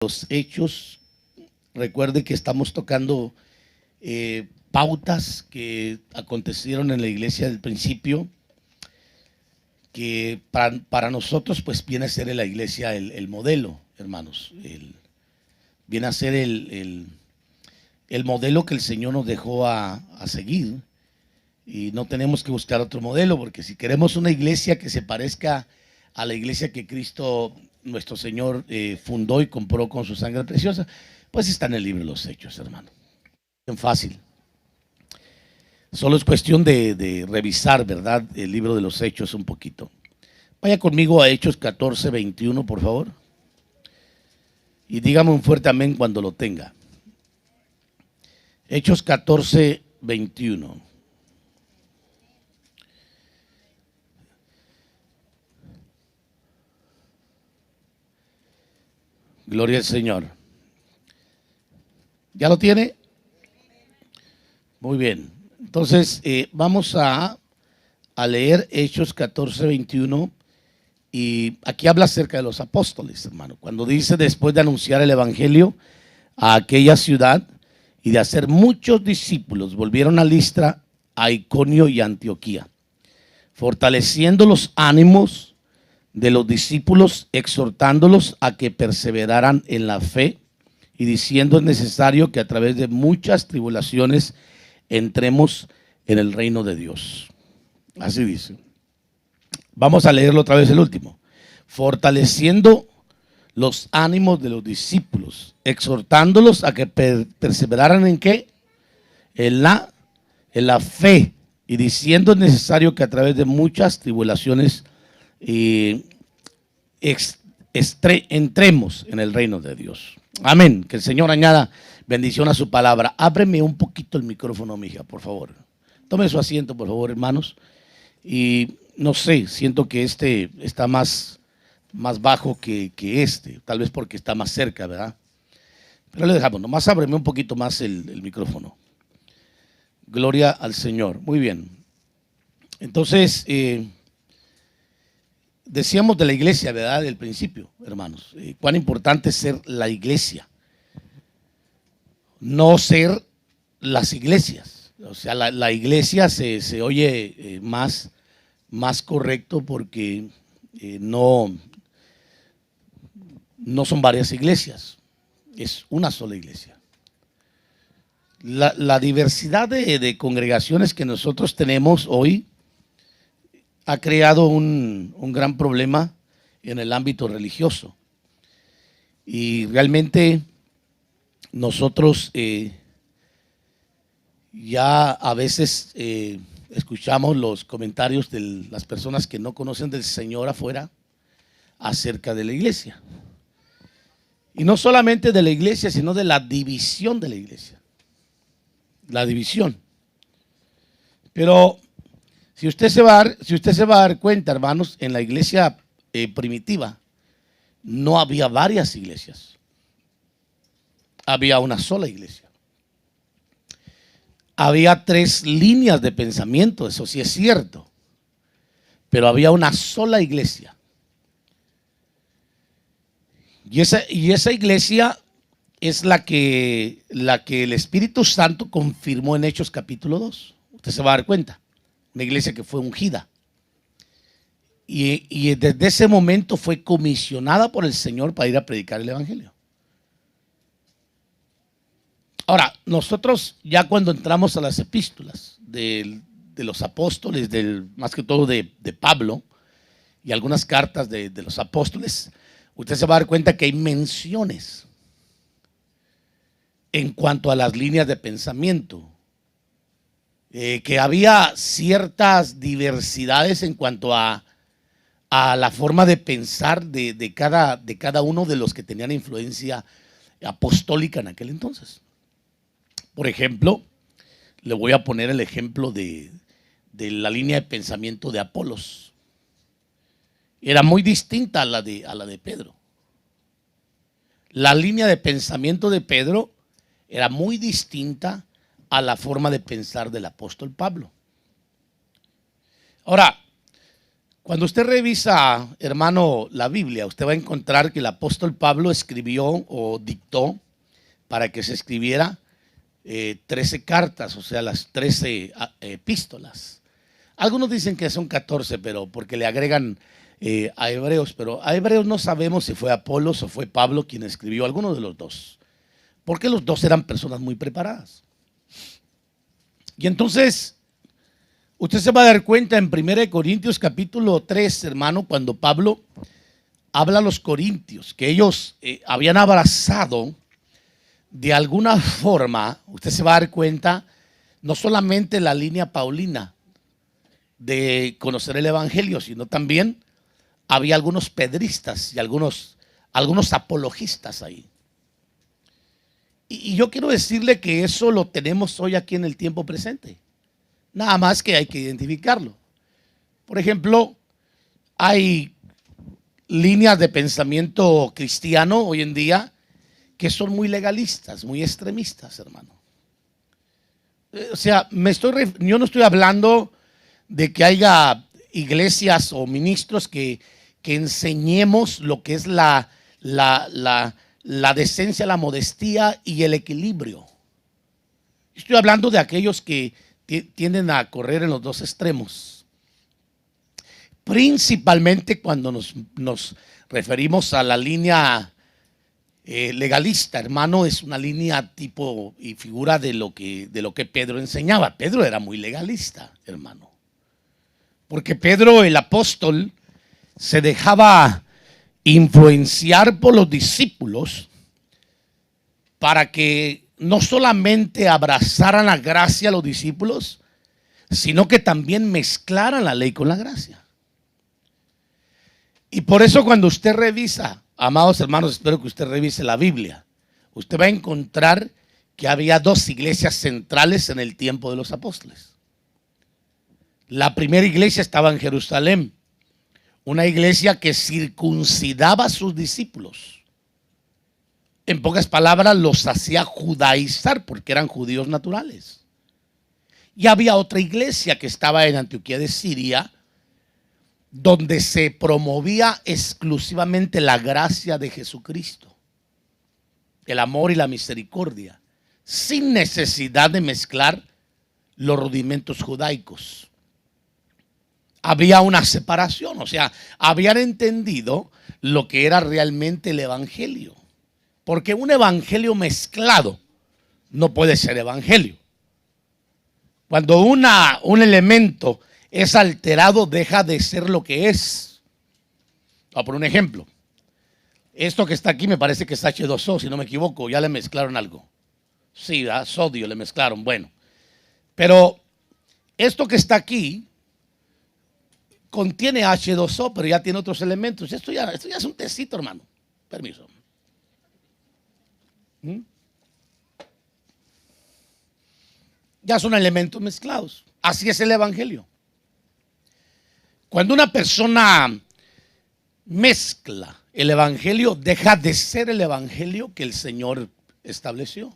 Los hechos, recuerde que estamos tocando pautas que acontecieron en la iglesia del principio, que para nosotros pues viene a ser en la iglesia el modelo, hermanos, viene a ser el modelo que el Señor nos dejó a seguir, y no tenemos que buscar otro modelo, porque si queremos una iglesia que se parezca a la iglesia que Cristo nuestro Señor fundó y compró con su sangre preciosa, pues está en el libro de los Hechos, hermano. Bien fácil. Solo es cuestión de revisar, ¿verdad?, el libro de los Hechos un poquito. Vaya conmigo a Hechos 14, 21, por favor. Y dígame un fuerte amén cuando lo tenga. Hechos 14, 21. Gloria al Señor. ¿Ya lo tiene? Muy bien. Entonces, vamos a leer Hechos 14, 21. Y aquí habla acerca de los apóstoles, hermano. Cuando dice, después de anunciar el evangelio a aquella ciudad y de hacer muchos discípulos, volvieron a Listra, a Iconio y a Antioquía, fortaleciendo los ánimos de los discípulos, exhortándolos a que perseveraran en la fe y diciendo, es necesario que a través de muchas tribulaciones entremos en el reino de Dios. Así dice. Vamos a leerlo otra vez, el último. Fortaleciendo los ánimos de los discípulos, exhortándolos a que perseveraran en ¿qué? En la fe, y diciendo, es necesario que a través de muchas tribulaciones entremos en el reino de Dios. Amén. Que el Señor añada bendición a su palabra. Ábreme un poquito el micrófono, mija, por favor. Tome su asiento, por favor, hermanos. Y no sé, siento que este está más bajo que este, tal vez porque está más cerca, ¿verdad? Pero le dejamos, nomás ábreme un poquito más el micrófono. Gloria al Señor. Muy bien. Entonces, decíamos de la iglesia, ¿verdad? Del principio, hermanos. Cuán importante es ser la iglesia. No ser las iglesias. O sea, la iglesia se oye más correcto porque no son varias iglesias. Es una sola iglesia. La diversidad de congregaciones que nosotros tenemos hoy ha creado un gran problema en el ámbito religioso. Y realmente nosotros ya a veces escuchamos los comentarios de las personas que no conocen del Señor afuera acerca de la iglesia. Y no solamente de la iglesia, sino de la división de la iglesia. La división. Pero si usted se va a dar cuenta, hermanos, en la iglesia primitiva no había varias iglesias. Había una sola iglesia. Había 3 líneas de pensamiento, eso sí es cierto. Pero había una sola iglesia. Y esa iglesia es la que el Espíritu Santo confirmó en Hechos capítulo 2. Usted se va a dar cuenta. Una iglesia que fue ungida. Y desde ese momento fue comisionada por el Señor para ir a predicar el evangelio. Ahora, nosotros ya cuando entramos a las epístolas de los apóstoles, más que todo de Pablo, y algunas cartas de los apóstoles, usted se va a dar cuenta que hay menciones en cuanto a las líneas de pensamiento, que había ciertas diversidades en cuanto a la forma de pensar de cada uno de los que tenían influencia apostólica en aquel entonces. Por ejemplo, le voy a poner el ejemplo de la línea de pensamiento de Apolos. Era muy distinta a la de Pedro. La línea de pensamiento de Pedro era muy distinta a la forma de pensar del apóstol Pablo. Ahora, Cuando usted revisa, hermano, la Biblia, usted va a encontrar que el apóstol Pablo escribió o dictó para que se escribiera 13 cartas, o sea, las 13 epístolas. Algunos dicen que son 14, pero porque le agregan a Hebreos, pero a Hebreos no sabemos si fue Apolos o fue Pablo quien escribió, alguno de los dos, porque los dos eran personas muy preparadas. Y entonces, usted se va a dar cuenta en 1 Corintios capítulo 3, hermano, cuando Pablo habla a los corintios, que ellos habían abrazado de alguna forma, usted se va a dar cuenta, no solamente la línea paulina de conocer el evangelio, sino también había algunos pedristas y algunos apologistas ahí. Y yo quiero decirle que eso lo tenemos hoy aquí en el tiempo presente. Nada más que hay que identificarlo. Por ejemplo, hay líneas de pensamiento cristiano hoy en día que son muy legalistas, muy extremistas, hermano. O sea, yo no estoy hablando de que haya iglesias o ministros que enseñemos lo que es la decencia, la modestia y el equilibrio. Estoy hablando de aquellos que tienden a correr en los dos extremos. Principalmente cuando nos referimos a la línea legalista, hermano, es una línea tipo y figura de lo que Pedro enseñaba. Pedro era muy legalista, hermano. Porque Pedro, el apóstol, se dejaba influenciar por los discípulos para que no solamente abrazaran la gracia a los discípulos, sino que también mezclaran la ley con la gracia. Y por eso cuando usted revisa, amados hermanos, espero que usted revise la Biblia, usted va a encontrar que había dos iglesias centrales en el tiempo de los apóstoles. La primera iglesia estaba en Jerusalén, una iglesia que circuncidaba a sus discípulos. En pocas palabras, los hacía judaizar porque eran judíos naturales. Y había otra iglesia que estaba en Antioquía de Siria, donde se promovía exclusivamente la gracia de Jesucristo, el amor y la misericordia, sin necesidad de mezclar los rudimentos judaicos. Había una separación, o sea, habían entendido lo que era realmente el evangelio. Porque un evangelio mezclado no puede ser evangelio. Cuando un elemento es alterado, deja de ser lo que es. Por un ejemplo, esto que está aquí me parece que es H2O, si no me equivoco, ya le mezclaron algo. Sí, ¿verdad? Sodio le mezclaron, bueno. Pero esto que está aquí contiene H2O, pero ya tiene otros elementos. Esto ya es un tecito, hermano. Permiso. Ya son elementos mezclados. Así es el evangelio. Cuando una persona mezcla el evangelio, deja de ser el evangelio que el Señor estableció.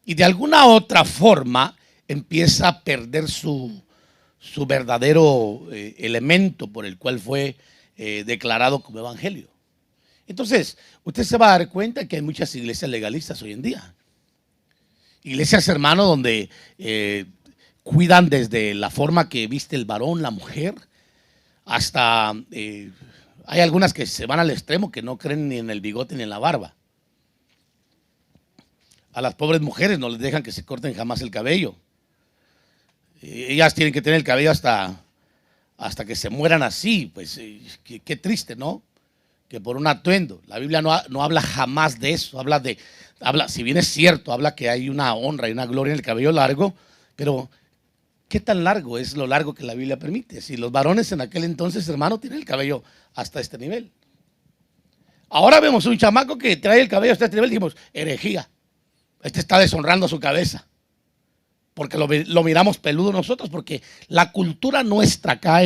Y de alguna otra forma empieza a perder su verdadero elemento por el cual fue declarado como evangelio. Entonces, usted se va a dar cuenta que hay muchas iglesias legalistas hoy en día. Iglesias, hermano, donde cuidan desde la forma que viste el varón, la mujer, hasta hay algunas que se van al extremo que no creen ni en el bigote ni en la barba. A las pobres mujeres no les dejan que se corten jamás el cabello. Ellas tienen que tener el cabello hasta que se mueran así. Pues qué triste, ¿no? Que por un atuendo. La Biblia no habla jamás de eso. Habla, si bien es cierto, habla que hay una honra y una gloria en el cabello largo, pero ¿qué tan largo es lo largo que la Biblia permite? Si los varones en aquel entonces, hermano, tienen el cabello hasta este nivel. Ahora vemos un chamaco que trae el cabello hasta este nivel y dijimos, herejía. Este está deshonrando su cabeza. Porque lo miramos peludo nosotros, porque la cultura nuestra acá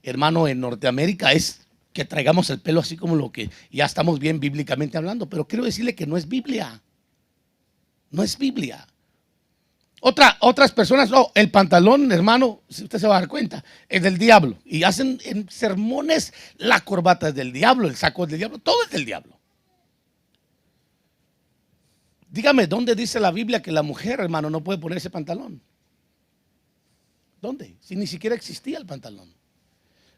hermano, en Norteamérica es que traigamos el pelo así como lo que ya estamos bien bíblicamente hablando. Pero quiero decirle que no es Biblia. No es Biblia. Otras personas, no, el pantalón, hermano, si usted se va a dar cuenta, es del diablo. Y hacen en sermones, la corbata es del diablo, el saco es del diablo, todo es del diablo. Dígame, ¿dónde dice la Biblia que la mujer, hermano, no puede ponerse pantalón? ¿Dónde? Si ni siquiera existía el pantalón.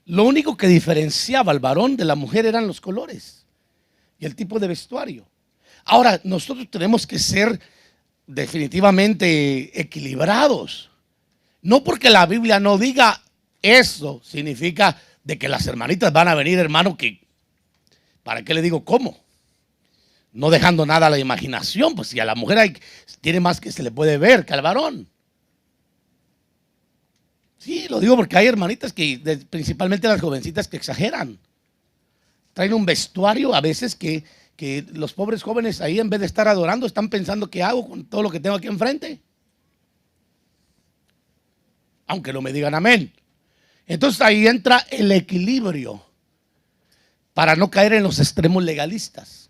Lo único que diferenciaba al varón de la mujer eran los colores y el tipo de vestuario. Ahora, nosotros tenemos que ser definitivamente equilibrados. No porque la Biblia no diga eso, significa de que las hermanitas van a venir, hermano, que ¿para qué le digo cómo? No dejando nada a la imaginación, pues si a la mujer tiene más que se le puede ver que al varón. Sí, lo digo porque hay hermanitas que, principalmente las jovencitas, que exageran. Traen un vestuario a veces que los pobres jóvenes ahí, en vez de estar adorando, están pensando qué hago con todo lo que tengo aquí enfrente. Aunque no me digan amén. Entonces ahí entra el equilibrio para no caer en los extremos legalistas.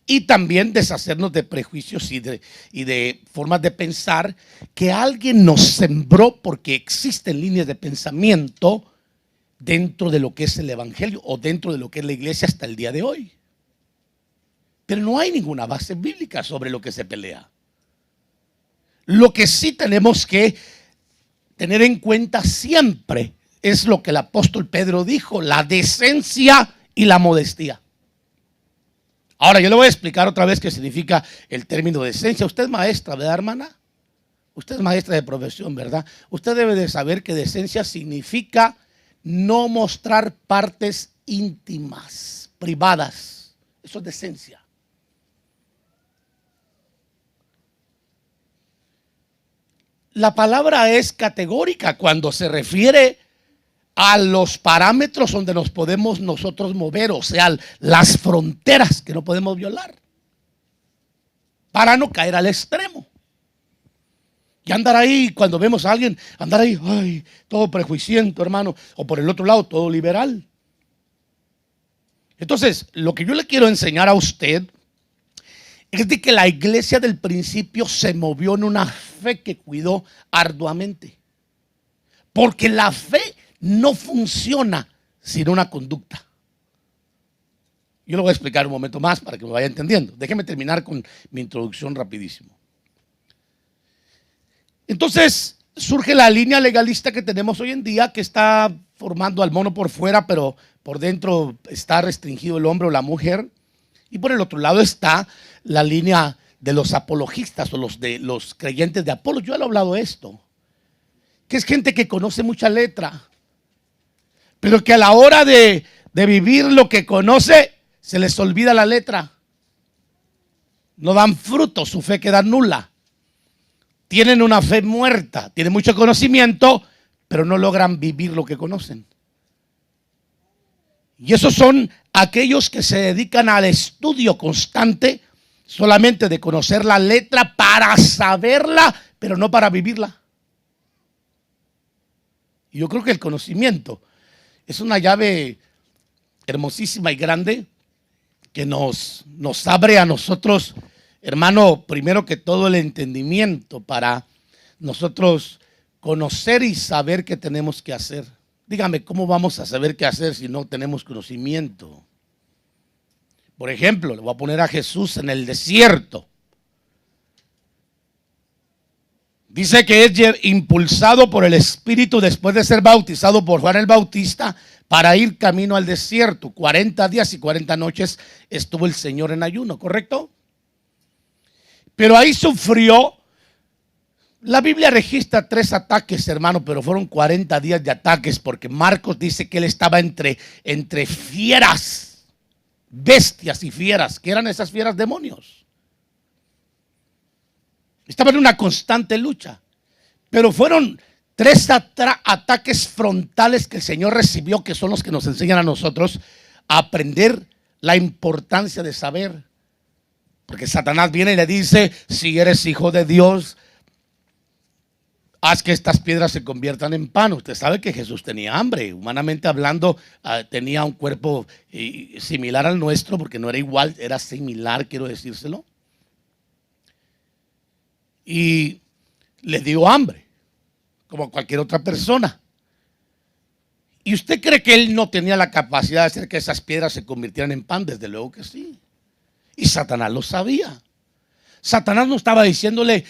Y también deshacernos de prejuicios y de formas de pensar que alguien nos sembró, porque existen líneas de pensamiento dentro de lo que es el evangelio o dentro de lo que es la iglesia hasta el día de hoy. Pero no hay ninguna base bíblica sobre lo que se pelea. Lo que sí tenemos que tener en cuenta siempre es lo que el apóstol Pedro dijo: la decencia y la modestia. Ahora yo le voy a explicar otra vez qué significa el término decencia. Usted es maestra, ¿verdad, hermana? Usted es maestra de profesión, ¿verdad? Usted debe de saber que decencia significa no mostrar partes íntimas, privadas. Eso es decencia. La palabra es categórica cuando se refiere a los parámetros donde nos podemos nosotros mover, o sea, las fronteras que no podemos violar, para no caer al extremo. Y andar ahí, cuando vemos a alguien, andar ahí, ay, todo prejuiciento, hermano, o por el otro lado, todo liberal. Entonces, lo que yo le quiero enseñar a usted es de que la iglesia del principio se movió en una fe que cuidó arduamente. Porque la fe no funciona sin una conducta. Yo lo voy a explicar un momento más para que me vaya entendiendo. Déjeme terminar con mi introducción rapidísimo. Entonces surge la línea legalista que tenemos hoy en día, que está formando al mono por fuera, pero por dentro está restringido el hombre o la mujer. Y por el otro lado está la línea de los apologistas o los creyentes de Apolo. Yo ya lo he hablado de esto, que es gente que conoce mucha letra, pero que a la hora de vivir lo que conoce, se les olvida la letra. No dan fruto, su fe queda nula. Tienen una fe muerta, tienen mucho conocimiento, pero no logran vivir lo que conocen. Y esos son aquellos que se dedican al estudio constante, solamente de conocer la letra para saberla, pero no para vivirla. Y yo creo que el conocimiento es una llave hermosísima y grande que nos abre a nosotros, hermano, primero que todo el entendimiento para nosotros conocer y saber qué tenemos que hacer. Dígame, ¿cómo vamos a saber qué hacer si no tenemos conocimiento? Por ejemplo, le voy a poner a Jesús en el desierto. Dice que es impulsado por el Espíritu después de ser bautizado por Juan el Bautista para ir camino al desierto. 40 días y 40 noches estuvo el Señor en ayuno, ¿correcto? Pero ahí sufrió. La Biblia registra 3 ataques, hermano, pero fueron 40 días de ataques, porque Marcos dice que él estaba entre fieras, bestias y fieras. ¿Qué eran esas fieras? Demonios. Estaba en una constante lucha, pero fueron 3 ataques frontales que el Señor recibió, que son los que nos enseñan a nosotros a aprender la importancia de saber. Porque Satanás viene y le dice: si eres hijo de Dios, haz que estas piedras se conviertan en pan. Usted sabe que Jesús tenía hambre, humanamente hablando, tenía un cuerpo similar al nuestro, porque no era igual, era similar, quiero decírselo. y le dio hambre, como cualquier otra persona. ¿Y usted cree que él no tenía la capacidad de hacer que esas piedras se convirtieran en pan? Desde luego que sí. Y Satanás lo sabía. Satanás no estaba diciéndole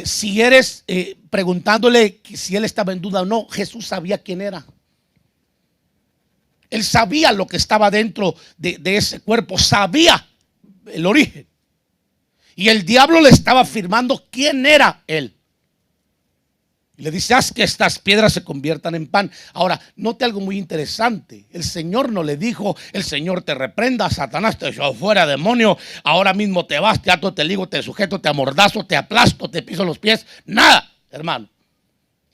si eres, preguntándole si él estaba en duda o no. Jesús sabía quién era. Él sabía lo que estaba dentro de ese cuerpo, sabía el origen. Y el diablo le estaba afirmando quién era él. Y le dice: haz que estas piedras se conviertan en pan. Ahora, note algo muy interesante. El Señor no le dijo: el Señor te reprenda, Satanás, te echó fuera, demonio, ahora mismo te vas, te ato, te ligo, te sujeto, te amordazo, te aplasto, te piso los pies. Nada, hermano.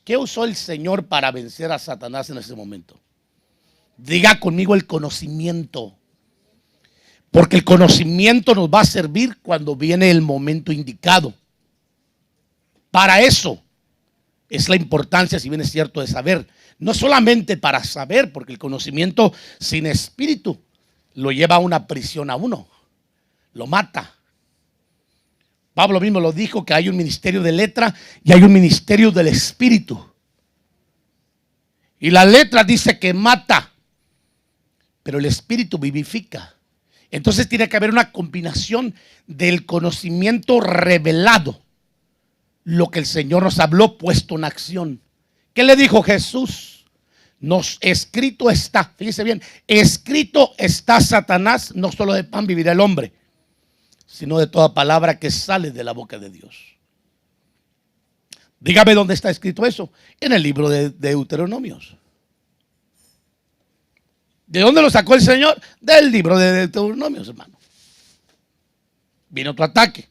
¿Qué usó el Señor para vencer a Satanás en ese momento? Diga conmigo: el conocimiento. Porque el conocimiento nos va a servir cuando viene el momento indicado. Para eso es la importancia, si bien es cierto, de saber. No solamente para saber, porque el conocimiento sin espíritu lo lleva a una prisión a uno, lo mata. Pablo mismo lo dijo, que hay un ministerio de letra y hay un ministerio del espíritu. Y la letra dice que mata, pero el espíritu vivifica. Entonces tiene que haber una combinación del conocimiento revelado, lo que el Señor nos habló puesto en acción. ¿Qué le dijo Jesús? Nos escrito está, fíjese bien, escrito está: Satanás, no solo de pan vivirá el hombre, sino de toda palabra que sale de la boca de Dios. Dígame dónde está escrito eso. En el libro de Deuteronomios. ¿De dónde lo sacó el Señor? Del libro de Deuteronomios, hermano. Viene otro ataque.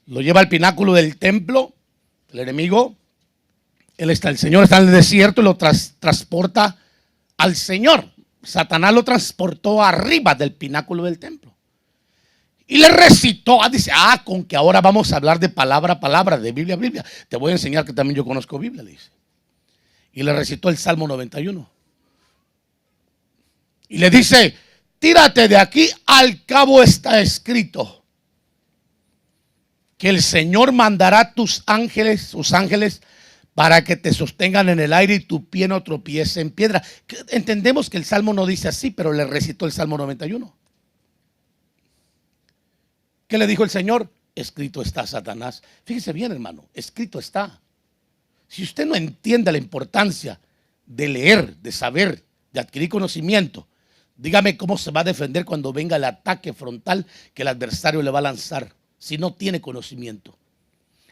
Lo lleva al pináculo del templo, el enemigo. El Señor está en el desierto y lo transporta al Señor. Satanás lo transportó arriba del pináculo del templo. Y le recitó, dice: con que ahora vamos a hablar de palabra a palabra, de Biblia a Biblia. Te voy a enseñar que también yo conozco Biblia, le dice. Y le recitó el Salmo 91. Y le dice: tírate de aquí, al cabo está escrito que el Señor mandará sus ángeles, para que te sostengan en el aire y tu pie no tropiece en piedra. Entendemos que el Salmo no dice así, pero le recitó el Salmo 91. ¿Qué le dijo el Señor? Escrito está, Satanás. Fíjese bien, hermano, escrito está. Si usted no entiende la importancia de leer, de saber, de adquirir conocimiento, dígame cómo se va a defender cuando venga el ataque frontal que el adversario le va a lanzar, si no tiene conocimiento.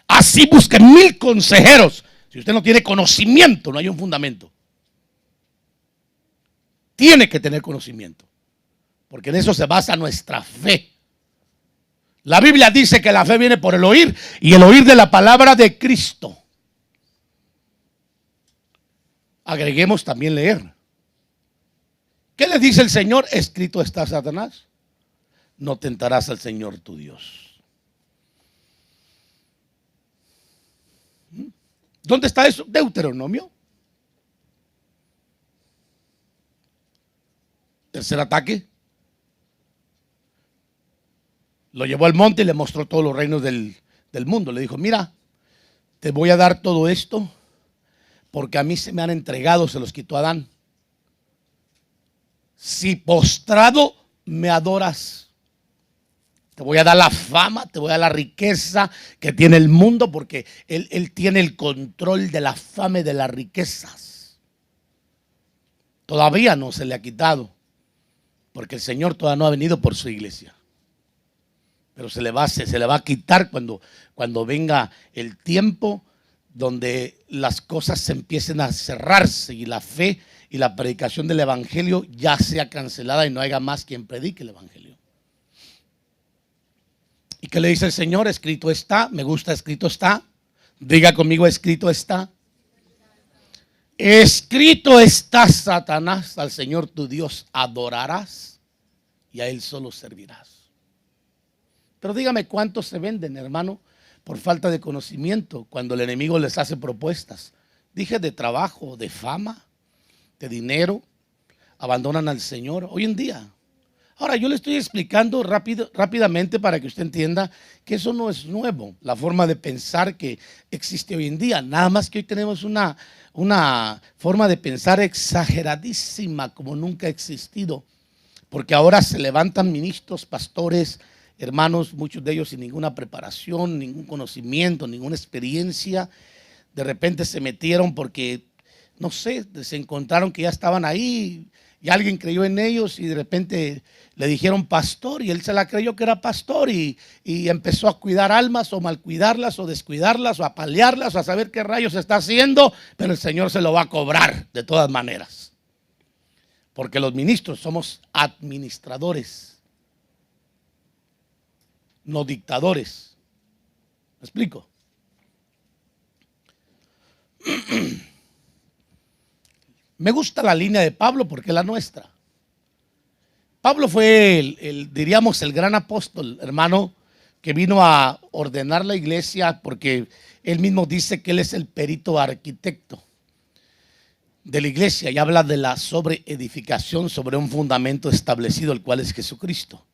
Así busque 1000 consejeros. Si usted no tiene conocimiento, no hay un fundamento. Tiene que tener conocimiento, porque en eso se basa nuestra fe. La Biblia dice que la fe viene por el oír, y el oír de la palabra de Cristo. Agreguemos también leer. ¿Qué le dice el Señor? Escrito está, Satanás, no tentarás al Señor tu Dios. ¿Dónde está eso? Deuteronomio. Tercer ataque. Lo llevó al monte y le mostró todos los reinos del mundo. Le dijo: mira, te voy a dar todo esto porque a mí se me han entregado, se los quitó Adán. Si postrado me adoras, te voy a dar la fama, te voy a dar la riqueza que tiene el mundo, porque él tiene el control de la fama y de las riquezas. Todavía no se le ha quitado, porque el Señor todavía no ha venido por su iglesia. Pero se le va a quitar cuando venga el tiempo donde las cosas se empiecen a cerrarse y la fe y la predicación del evangelio ya sea cancelada y no haya más quien predique el evangelio. ¿Y qué le dice el Señor? Escrito está. Me gusta, escrito está. Diga conmigo: escrito está. Escrito está, Satanás, al Señor tu Dios adorarás y a Él solo servirás. Pero dígame, ¿cuántos se venden, hermano, por falta de conocimiento cuando el enemigo les hace propuestas? Dije de trabajo, de fama, de dinero, abandonan al Señor. Hoy en día Ahora, yo le estoy explicando rápidamente para que usted entienda que eso no es nuevo, la forma de pensar que existe hoy en día. Nada más que hoy tenemos una forma de pensar exageradísima como nunca ha existido, porque ahora se levantan ministros, pastores, hermanos, muchos de ellos sin ninguna preparación, ningún conocimiento, ninguna experiencia. De repente se metieron porque, no sé, se encontraron que ya estaban ahí y alguien creyó en ellos y de repente le dijeron pastor y él se la creyó que era pastor y empezó a cuidar almas o mal cuidarlas o descuidarlas o a paliarlas o a saber qué rayos está haciendo, pero el Señor se lo va a cobrar de todas maneras. Porque los ministros somos administradores, no dictadores. ¿Me explico? Me gusta la línea de Pablo porque es la nuestra. Pablo fue diríamos, el gran apóstol, hermano, que vino a ordenar la iglesia porque él mismo dice que él es el perito arquitecto de la iglesia y habla de la sobreedificación sobre un fundamento establecido, el cual es Jesucristo.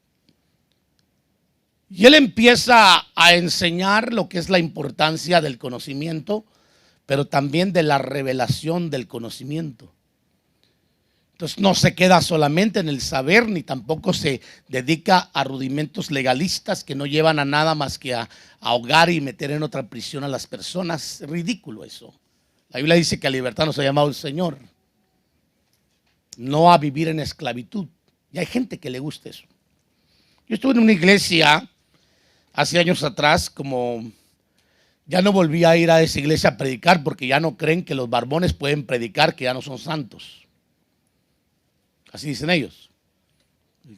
Y él empieza a enseñar lo que es la importancia del conocimiento, pero también de la revelación del conocimiento. Entonces no se queda solamente en el saber, ni tampoco se dedica a rudimentos legalistas que no llevan a nada más que a ahogar y meter en otra prisión a las personas. Es ridículo eso. La Biblia dice que a libertad nos ha llamado el Señor, no a vivir en esclavitud. Y hay gente que le gusta eso. Yo estuve en una iglesia hace años atrás, como ya no volví a ir a esa iglesia a predicar porque ya no creen que los barbones pueden predicar, que ya no son santos. Así dicen ellos.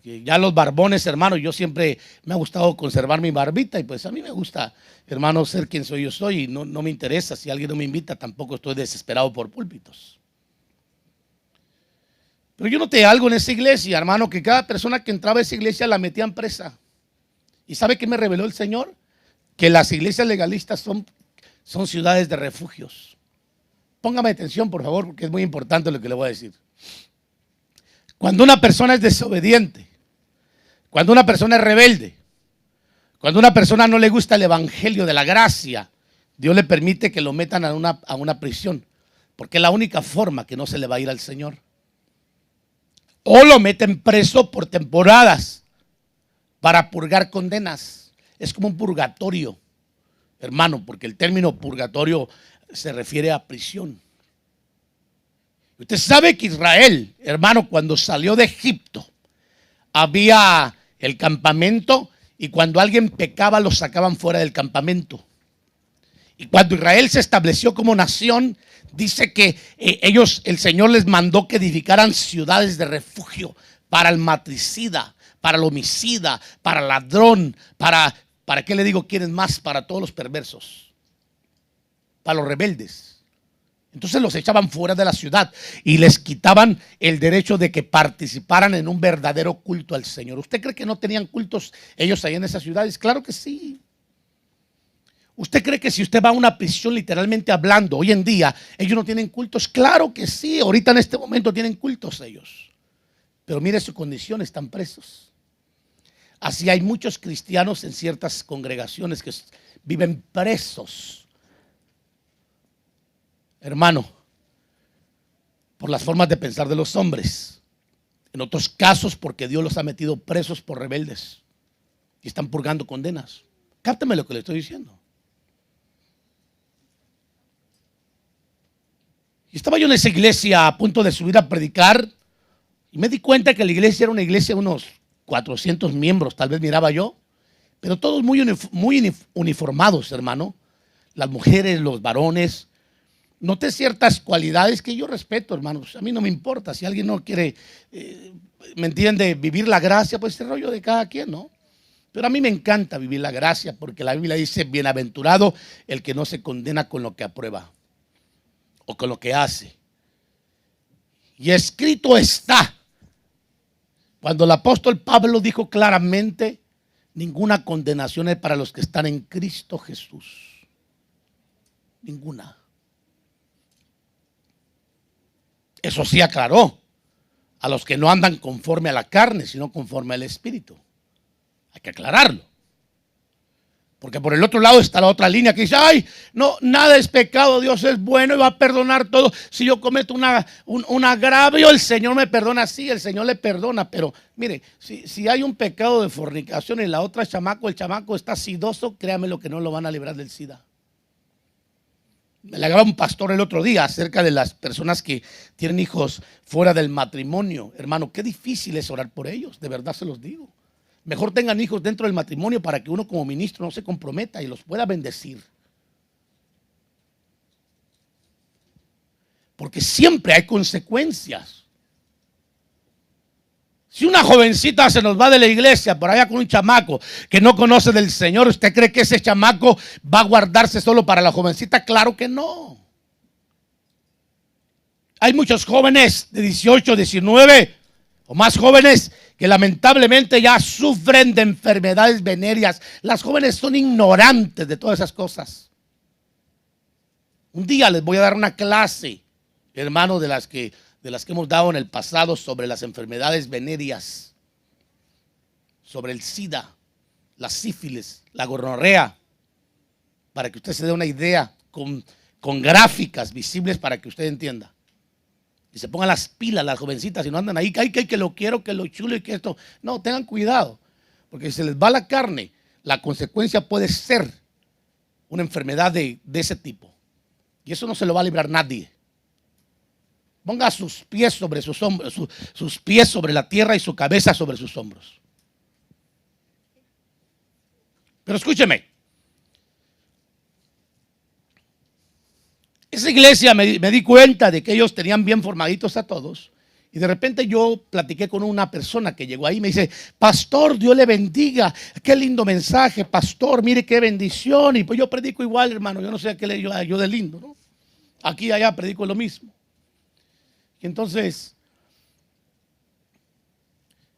Ya los barbones, hermano, yo siempre me ha gustado conservar mi barbita y pues a mí me gusta, hermano, ser quien soy yo soy y no me interesa. Si alguien no me invita, tampoco estoy desesperado por púlpitos. Pero yo noté algo en esa iglesia, hermano, que cada persona que entraba a esa iglesia la metían presa. ¿Y sabe qué me reveló el Señor? Que las iglesias legalistas son ciudades de refugios. Póngame atención, por favor, porque es muy importante lo que le voy a decir. Cuando una persona es desobediente, cuando una persona es rebelde, cuando una persona no le gusta el evangelio de la gracia, Dios le permite que lo metan a una prisión, porque es la única forma que no se le va a ir al Señor. O lo meten preso por temporadas para purgar condenas. Es como un purgatorio, hermano, porque el término purgatorio se refiere a prisión. Usted sabe que Israel, hermano, cuando salió de Egipto, había el campamento y cuando alguien pecaba lo sacaban fuera del campamento. Y cuando Israel se estableció como nación, dice que el Señor les mandó que edificaran ciudades de refugio para el matricida, para el homicida, para el ladrón, ¿para qué le digo quieren más? Para todos los perversos, para los rebeldes. Entonces los echaban fuera de la ciudad y les quitaban el derecho de que participaran en un verdadero culto al Señor. ¿Usted cree que no tenían cultos ellos ahí en esas ciudades? Claro que sí. ¿Usted cree que si usted va a una prisión, literalmente hablando, hoy en día, ellos no tienen cultos? Claro que sí. Ahorita en este momento tienen cultos ellos. Pero mire su condición, están presos. Así hay muchos cristianos en ciertas congregaciones que viven presos, hermano, por las formas de pensar de los hombres. En otros casos porque Dios los ha metido presos por rebeldes y están purgando condenas. Cápteme lo que le estoy diciendo. Y estaba yo en esa iglesia a punto de subir a predicar y me di cuenta que la iglesia era una iglesia de unos 400 miembros, tal vez miraba yo, pero todos muy uniformados, hermano. Las mujeres, los varones. Noté ciertas cualidades que yo respeto, hermanos. A mí no me importa. Si alguien no quiere, ¿me entiende?, vivir la gracia, pues es rollo de cada quien, ¿no? Pero a mí me encanta vivir la gracia porque la Biblia dice, bienaventurado el que no se condena con lo que aprueba o con lo que hace. Y escrito está. Cuando el apóstol Pablo dijo claramente, ninguna condenación es para los que están en Cristo Jesús. Ninguna. Eso sí aclaró. a los que no andan conforme a la carne, sino conforme al Espíritu. Hay que aclararlo. Porque por el otro lado está la otra línea que dice, ay, no, nada es pecado, Dios es bueno y va a perdonar todo. Si yo cometo un agravio, el Señor me perdona. Sí, el Señor le perdona, pero mire, si hay un pecado de fornicación y la otra chamaco, el chamaco está sidoso, créame lo que no lo van a librar del SIDA. Me le hablaba un pastor el otro día acerca de las personas que tienen hijos fuera del matrimonio. Hermano, qué difícil es orar por ellos, de verdad se los digo. Mejor tengan hijos dentro del matrimonio para que uno como ministro no se comprometa y los pueda bendecir. Porque siempre hay consecuencias. Si una jovencita se nos va de la iglesia por allá con un chamaco que no conoce del Señor, ¿usted cree que ese chamaco va a guardarse solo para la jovencita? Claro que no. Hay muchos jóvenes de 18, 19 o más jóvenes que lamentablemente ya sufren de enfermedades venéreas. Las jóvenes son ignorantes de todas esas cosas. Un día les voy a dar una clase, hermano, de las que hemos dado en el pasado sobre las enfermedades venéreas, sobre el SIDA, la sífilis, la gonorrea, para que usted se dé una idea con gráficas visibles para que usted entienda. Y se pongan las pilas las jovencitas y no andan ahí, que lo quiero, que lo chulo y que esto. No, tengan cuidado, porque si se les va la carne, la consecuencia puede ser una enfermedad de ese tipo. Y eso no se lo va a librar nadie. Ponga sus pies sobre sus hombros, sus pies sobre la tierra y su cabeza sobre sus hombros. Pero escúcheme. Esa iglesia me di cuenta de que ellos tenían bien formaditos a todos. Y de repente yo platiqué con una persona que llegó ahí y me dice, pastor, Dios le bendiga, qué lindo mensaje, pastor, mire qué bendición. Y pues yo predico igual, hermano, yo no sé a qué le yo de lindo, ¿no? Aquí y allá predico lo mismo. Y entonces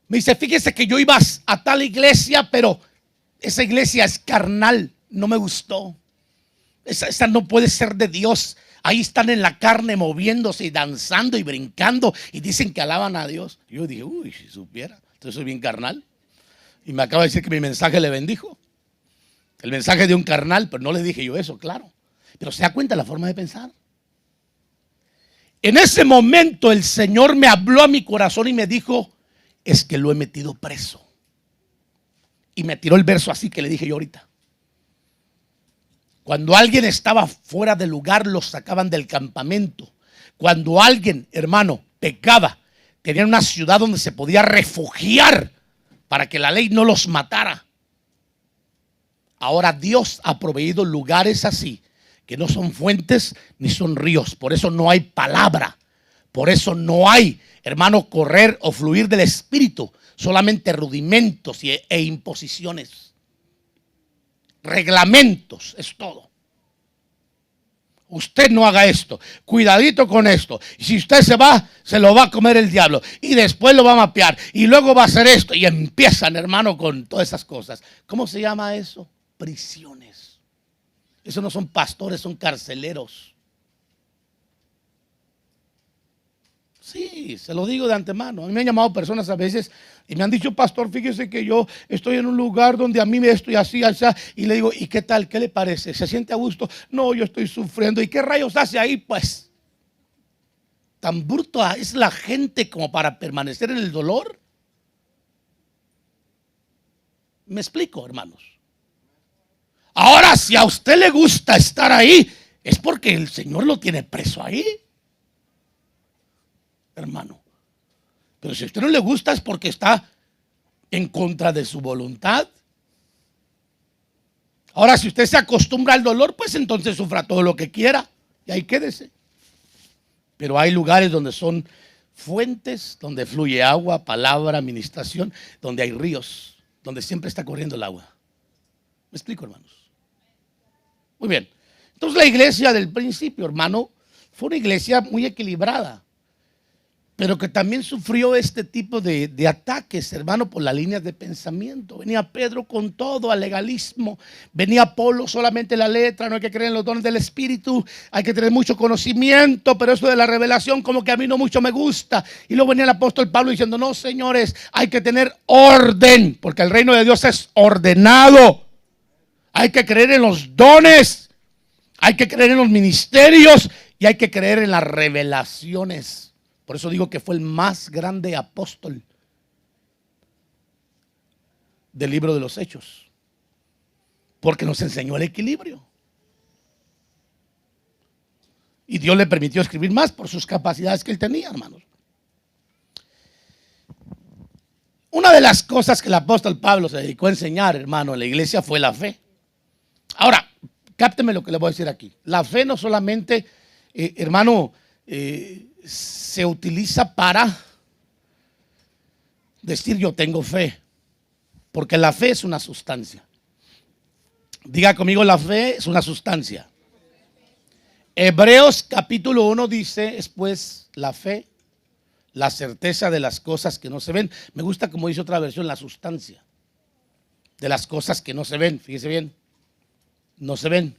me dice, fíjese que yo iba a tal iglesia, pero esa iglesia es carnal, no me gustó. Esa no puede ser de Dios. Ahí están en la carne moviéndose y danzando y brincando y dicen que alaban a Dios. Yo dije, uy, si supiera, entonces soy bien carnal. Y me acaba de decir que mi mensaje le bendijo. El mensaje de un carnal, pero no le dije yo eso, claro. Pero se da cuenta la forma de pensar. En ese momento el Señor me habló a mi corazón y me dijo, es que lo he metido preso. Y me tiró el verso así que le dije yo ahorita. Cuando alguien estaba fuera de lugar, los sacaban del campamento. Cuando alguien, hermano, pecaba, tenían una ciudad donde se podía refugiar para que la ley no los matara. Ahora Dios ha proveído lugares así, que no son fuentes ni son ríos. Por eso no hay palabra. Por eso no hay, hermano, correr o fluir del Espíritu. Solamente rudimentos e imposiciones. Reglamentos, es todo. Usted no haga esto, cuidadito con esto. Y si usted se va, se lo va a comer el diablo. Y después lo va a mapear. Y luego va a hacer esto. Y empiezan, hermano, con todas esas cosas. ¿Cómo se llama eso? Prisiones. Eso no son pastores, son carceleros. Sí, se lo digo de antemano. A mí me han llamado personas a veces y me han dicho, pastor, fíjese que yo estoy en un lugar donde a mí me estoy así, así. Y le digo, ¿y qué tal? ¿Qué le parece? ¿Se siente a gusto? No, yo estoy sufriendo. ¿Y qué rayos hace ahí? Pues, tan bruta es la gente como para permanecer en el dolor. ¿Me explico, hermanos? Ahora, si a usted le gusta estar ahí, es porque el Señor lo tiene preso ahí, hermano. Pero si a usted no le gusta es porque está en contra de su voluntad. Ahora, si usted se acostumbra al dolor, pues entonces sufra todo lo que quiera y ahí quédese. Pero hay lugares donde son fuentes, donde fluye agua, palabra, administración, donde hay ríos, donde siempre está corriendo el agua. ¿Me explico, hermanos? Muy bien. Entonces la iglesia del principio, hermano, fue una iglesia muy equilibrada. pero que también sufrió este tipo de ataques, hermano, por las líneas de pensamiento. Venía Pedro con todo al legalismo, venía Pablo solamente la letra, no hay que creer en los dones del Espíritu, hay que tener mucho conocimiento, pero eso de la revelación como que a mí no mucho me gusta. Y luego venía el apóstol Pablo diciendo, no, señores, hay que tener orden, porque el reino de Dios es ordenado. Hay que creer en los dones, hay que creer en los ministerios y hay que creer en las revelaciones. Por eso digo que fue el más grande apóstol del libro de los Hechos, porque nos enseñó el equilibrio. Y Dios le permitió escribir más por sus capacidades que él tenía, hermanos. Una de las cosas que el apóstol Pablo se dedicó a enseñar, hermano, en la iglesia fue la fe. Ahora, cápteme lo que le voy a decir aquí. La fe no solamente, hermano, se utiliza para decir yo tengo fe, porque la fe es una sustancia. Diga conmigo, la fe es una sustancia. Hebreos capítulo 1 dice, es pues la fe, la certeza de las cosas que no se ven. Me gusta como dice otra versión, la sustancia de las cosas que no se ven. Fíjese bien, no se ven,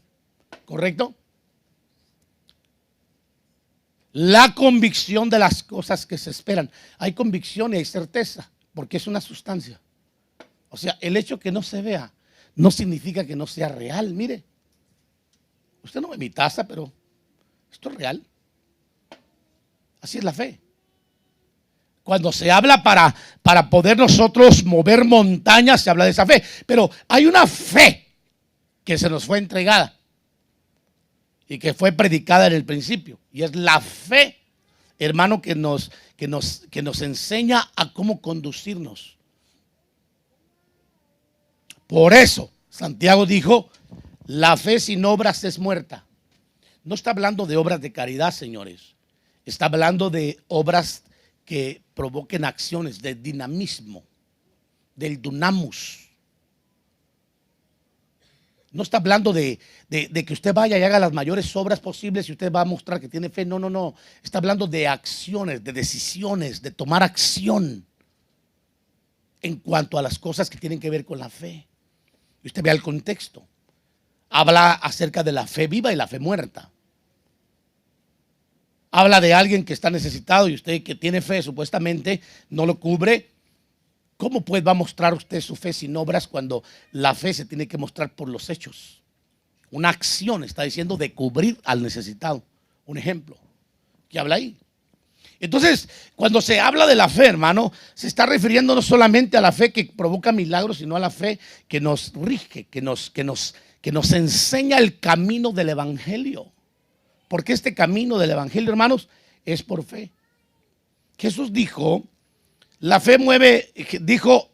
¿correcto? La convicción de las cosas que se esperan. Hay convicción y hay certeza, porque es una sustancia. O sea, el hecho que no se vea no significa que no sea real. Mire, usted no ve mi taza, pero esto es real. Así es la fe. Cuando se habla para poder nosotros mover montañas, se habla de esa fe. Pero hay una fe que se nos fue entregada y que fue predicada en el principio. Y es la fe, hermano, que nos enseña a cómo conducirnos. Por eso, Santiago dijo, la fe sin obras es muerta. No está hablando de obras de caridad, señores. Está hablando de obras que provoquen acciones, de dinamismo, del dunamus. No está hablando de que usted vaya y haga las mayores obras posibles y usted va a mostrar que tiene fe. No, no, no. Está hablando de acciones, de decisiones, de tomar acción en cuanto a las cosas que tienen que ver con la fe. Y usted vea el contexto. Habla acerca de la fe viva y la fe muerta. Habla de alguien que está necesitado y usted que tiene fe supuestamente no lo cubre. ¿Cómo pues va a mostrar usted su fe sin obras cuando la fe se tiene que mostrar por los hechos? Una acción, está diciendo, de cubrir al necesitado. Un ejemplo que habla ahí. Entonces, cuando se habla de la fe, hermano, se está refiriendo no solamente a la fe que provoca milagros, sino a la fe que nos rige, que nos enseña el camino del evangelio. Porque este camino del evangelio, hermanos, es por fe. Jesús dijo, la fe mueve, dijo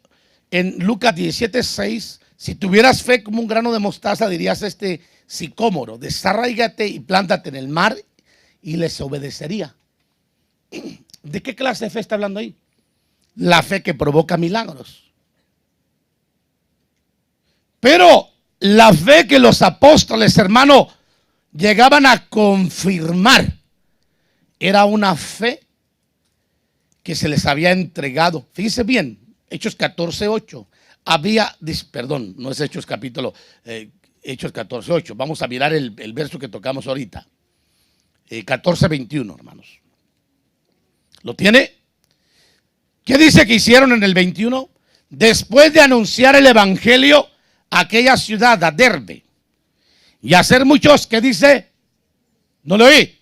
en Lucas 17:6, si tuvieras fe como un grano de mostaza, dirías a este sicómoro, desarraígate y plántate en el mar y les obedecería. ¿De qué clase de fe está hablando ahí? La fe que provoca milagros. Pero la fe que los apóstoles, hermano, llegaban a confirmar, era una fe que se les había entregado. Fíjense bien, Hechos 14:8. Perdón, no es Hechos capítulo, Hechos 14:8. Vamos a mirar el verso que tocamos ahorita. 14:21, hermanos. ¿Lo tiene? ¿Qué dice que hicieron en el 21? Después de anunciar el evangelio a aquella ciudad, a Derbe, y hacer muchos, ¿qué dice? No lo oí.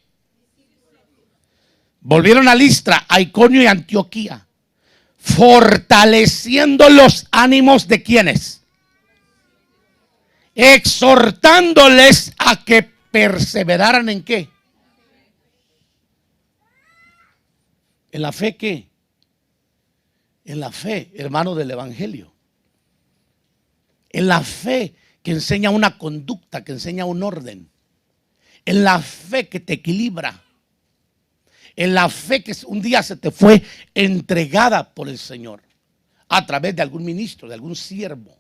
Volvieron a Listra, a Iconio y Antioquía, fortaleciendo los ánimos de quienes, exhortándoles a que perseveraran en qué. ¿En la fe qué? En la fe, hermano, del evangelio. En la fe que enseña una conducta, que enseña un orden. En la fe que te equilibra. En la fe que un día se te fue entregada por el Señor a través de algún ministro, de algún siervo.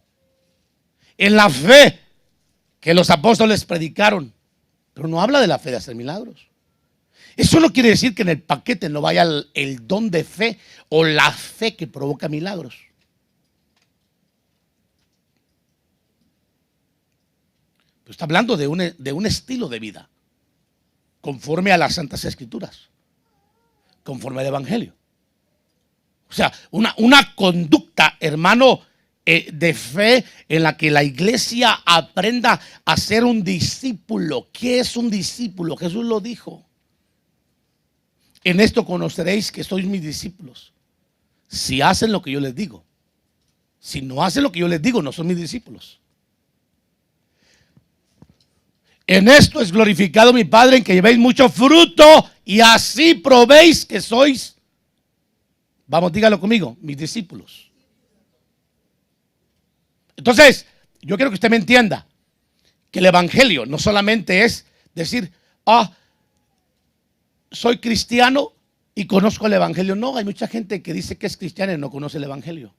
En la fe que los apóstoles predicaron. Pero no habla de la fe de hacer milagros. Eso no quiere decir que en el paquete no vaya el don de fe o la fe que provoca milagros. Pero está hablando de un estilo de vida, conforme a las Santas Escrituras, conforme al Evangelio. O sea, una conducta, hermano, de fe en la que la iglesia aprenda a ser un discípulo. ¿Qué es un discípulo? Jesús lo dijo. En esto conoceréis que sois mis discípulos, si hacen lo que yo les digo. Si no hacen lo que yo les digo, no son mis discípulos. En esto es glorificado mi Padre, en que llevéis mucho fruto y así probéis que sois, vamos, dígalo conmigo, mis discípulos. Entonces, yo quiero que usted me entienda que el evangelio no solamente es decir, soy cristiano y conozco el evangelio. No, hay mucha gente que dice que es cristiana y no conoce el evangelio.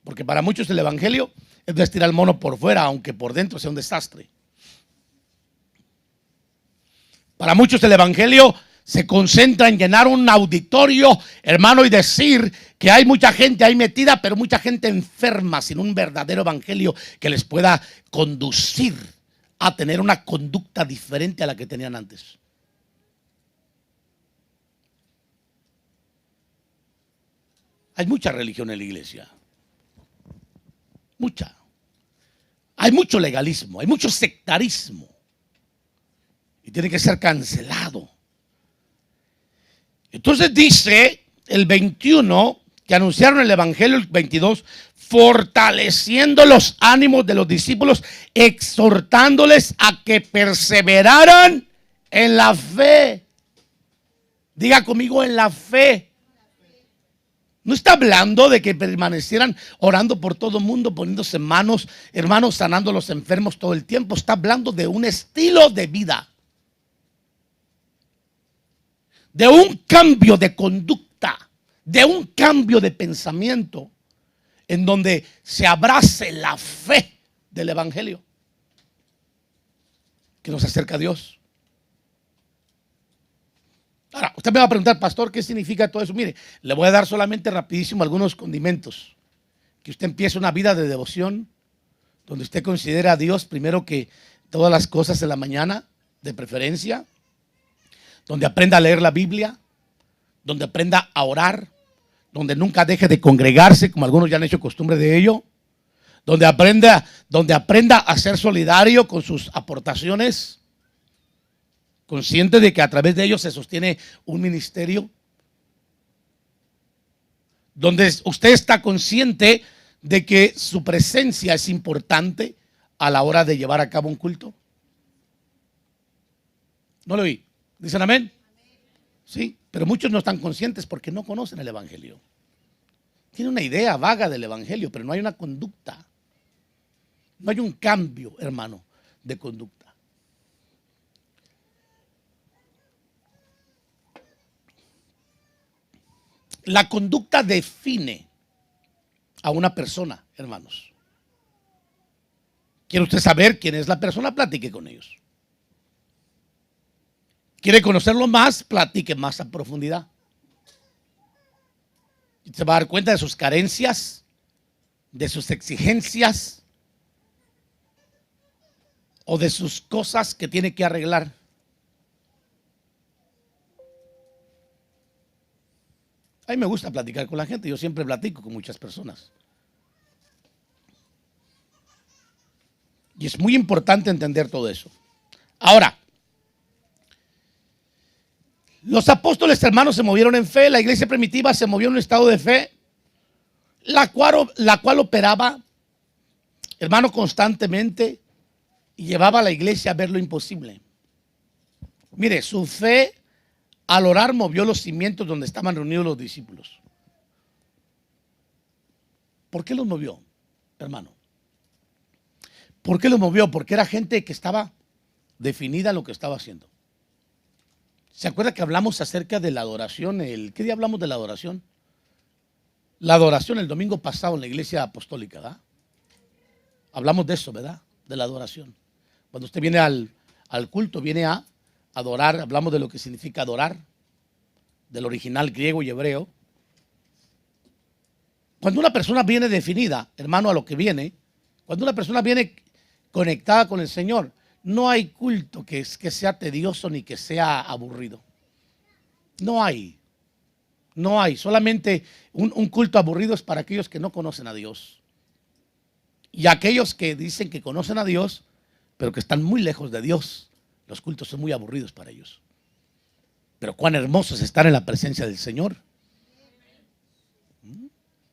Porque para muchos el evangelio es vestir al mono por fuera, aunque por dentro sea un desastre. Para muchos el evangelio se concentra en llenar un auditorio, hermano, y decir que hay mucha gente ahí metida, pero mucha gente enferma, sin un verdadero evangelio que les pueda conducir a tener una conducta diferente a la que tenían antes. Hay mucha religión en la iglesia. Mucha. Hay mucho legalismo, hay mucho sectarismo. Y tiene que ser cancelado. Entonces dice el 21 que anunciaron el evangelio, el 22, fortaleciendo los ánimos de los discípulos, exhortándoles a que perseveraran en la fe. Diga conmigo, en la fe. No está hablando de que permanecieran orando por todo el mundo, poniéndose manos, hermanos, sanando a los enfermos todo el tiempo. Está hablando de un estilo de vida, de un cambio de conducta, de un cambio de pensamiento, en donde se abrace la fe del evangelio que nos acerca a Dios. Ahora, usted me va a preguntar, pastor, ¿qué significa todo eso? Mire, le voy a dar solamente rapidísimo algunos condimentos. Que usted empiece una vida de devoción, donde usted considera a Dios primero que todas las cosas en la mañana, de preferencia, donde aprenda a leer la Biblia, donde aprenda a orar, donde nunca deje de congregarse, como algunos ya han hecho costumbre de ello, donde aprenda a ser solidario con sus aportaciones, consciente de que a través de ellos se sostiene un ministerio, donde usted está consciente de que su presencia es importante a la hora de llevar a cabo un culto. ¿No lo oí? ¿Dicen amén? Sí, pero muchos no están conscientes porque no conocen el evangelio. Tienen una idea vaga del evangelio, pero no hay una conducta. No hay un cambio, hermano, de conducta. La conducta define a una persona, hermanos. ¿Quiere usted saber quién es la persona? Platique con ellos. ¿Quiere conocerlo más? Platique más a profundidad. Y se va a dar cuenta de sus carencias, de sus exigencias o de sus cosas que tiene que arreglar. A mí me gusta platicar con la gente, yo siempre platico con muchas personas. Y es muy importante entender todo eso. Ahora, los apóstoles, hermanos, se movieron en fe, la iglesia primitiva se movió en un estado de fe, la cual operaba, hermano, constantemente y llevaba a la iglesia a ver lo imposible. Mire, su fe al orar movió los cimientos donde estaban reunidos los discípulos. ¿Por qué los movió, hermano? ¿Por qué los movió? Porque era gente que estaba definida en lo que estaba haciendo. ¿Se acuerda que hablamos acerca de la adoración? ¿Qué día hablamos de la adoración? La adoración el domingo pasado en la iglesia apostólica, ¿verdad? Hablamos de eso, ¿verdad? De la adoración. Cuando usted viene al culto, viene a Adorar, hablamos de lo que significa adorar, del original griego y hebreo. Cuando una persona viene definida, hermano, a lo que viene, cuando una persona viene conectada con el Señor, no hay culto que sea tedioso ni que sea aburrido. No hay. No hay. Solamente un culto aburrido es para aquellos que no conocen a Dios. Y aquellos que dicen que conocen a Dios, pero que están muy lejos de Dios, los cultos son muy aburridos para ellos. Pero cuán hermoso es estar en la presencia del Señor.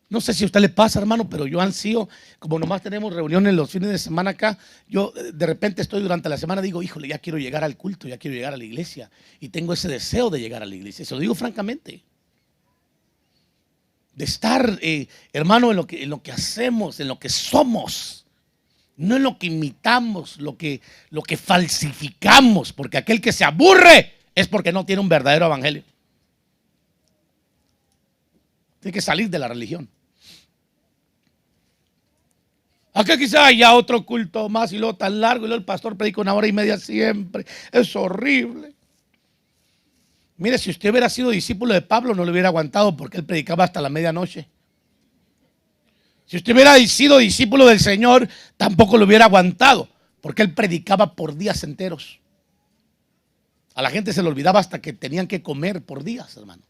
No sé si a usted le pasa, hermano, pero yo ansío, como nomás tenemos reuniones los fines de semana acá, yo de repente estoy durante la semana, digo, híjole, ya quiero llegar al culto, ya quiero llegar a la iglesia. Y tengo ese deseo de llegar a la iglesia, se lo digo francamente. De estar, hermano, en lo que hacemos, en lo que somos, no en lo que imitamos, lo que falsificamos, porque aquel que se aburre es porque no tiene un verdadero evangelio. Tiene que salir de la religión. Acá quizá haya otro culto más y luego tan largo y luego el pastor predica 1 hora y media siempre. Es horrible. Mire, si usted hubiera sido discípulo de Pablo no lo hubiera aguantado porque él predicaba hasta la medianoche. Si usted hubiera sido discípulo del Señor tampoco lo hubiera aguantado porque él predicaba por días enteros. A la gente se le olvidaba hasta que tenían que comer por días, hermano.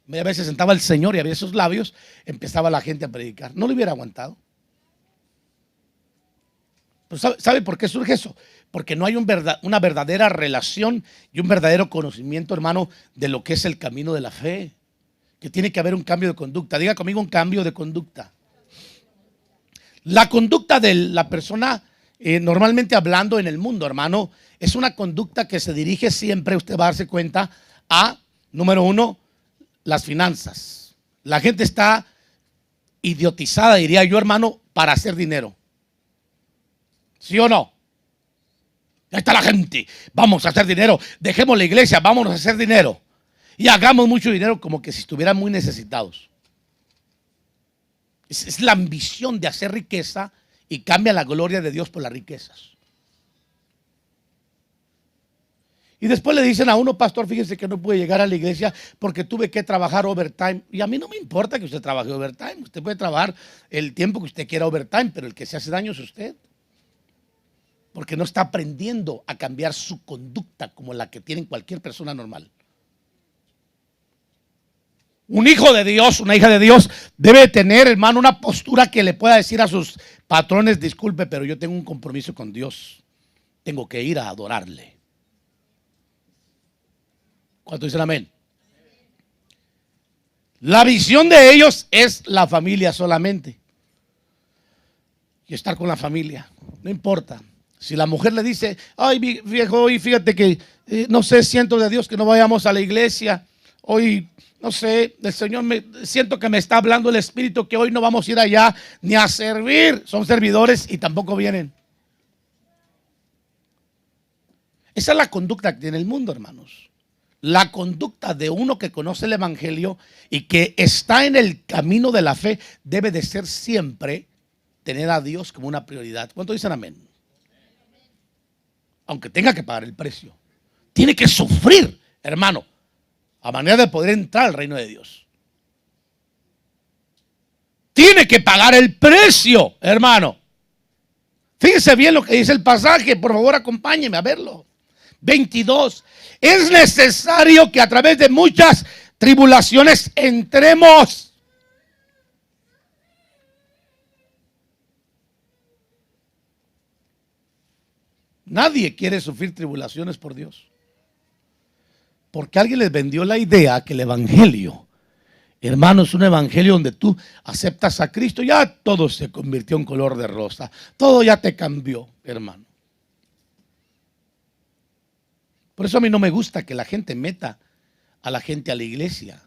A veces sentaba el Señor y había esos labios, empezaba la gente a predicar. No lo hubiera aguantado. Pues ¿sabe por qué surge eso? Porque no hay una verdadera relación y un verdadero conocimiento, hermano, de lo que es el camino de la fe. Que tiene que haber un cambio de conducta. Diga conmigo, un cambio de conducta. La conducta de la persona, normalmente hablando en el mundo, hermano, es una conducta que se dirige siempre, usted va a darse cuenta, a, número uno, las finanzas. La gente está idiotizada, diría yo, hermano, para hacer dinero. ¿Sí o no? Ahí está la gente. Vamos a hacer dinero. Dejemos la iglesia, vámonos a hacer dinero. Y hagamos mucho dinero como que si estuvieran muy necesitados. Es la ambición de hacer riqueza y cambia la gloria de Dios por las riquezas. Y después le dicen a uno, pastor, fíjese que no pude llegar a la iglesia porque tuve que trabajar overtime. Y a mí no me importa que usted trabaje overtime. Usted puede trabajar el tiempo que usted quiera overtime, pero el que se hace daño es usted. Porque no está aprendiendo a cambiar su conducta como la que tiene cualquier persona normal. Un hijo de Dios, una hija de Dios debe tener, hermano, una postura que le pueda decir a sus patrones, disculpe, pero yo tengo un compromiso con Dios. Tengo que ir a adorarle. ¿Cuánto dicen amén? La visión de ellos es la familia solamente. Y estar con la familia, no importa. Si la mujer le dice, ay viejo, hoy fíjate que no sé, siento de Dios que no vayamos a la iglesia. Hoy, no sé, el Señor siento que me está hablando el Espíritu que hoy no vamos a ir allá ni a servir. Son servidores y tampoco vienen. Esa es la conducta que tiene el mundo, hermanos. La conducta de uno que conoce el Evangelio y que está en el camino de la fe debe de ser siempre tener a Dios como una prioridad. ¿Cuánto dicen amén? Aunque tenga que pagar el precio. Tiene que sufrir, hermano, a manera de poder entrar al reino de Dios. Tiene que pagar el precio, hermano. Fíjese bien lo que dice el pasaje, por favor acompáñeme a verlo. 22. Es necesario que a través de muchas tribulaciones entremos. Nadie quiere sufrir tribulaciones por Dios. Porque alguien les vendió la idea que el evangelio, hermano, es un evangelio donde tú aceptas a Cristo, ya todo se convirtió en color de rosa. Todo ya te cambió, hermano. Por eso a mí no me gusta que la gente meta a la gente a la iglesia.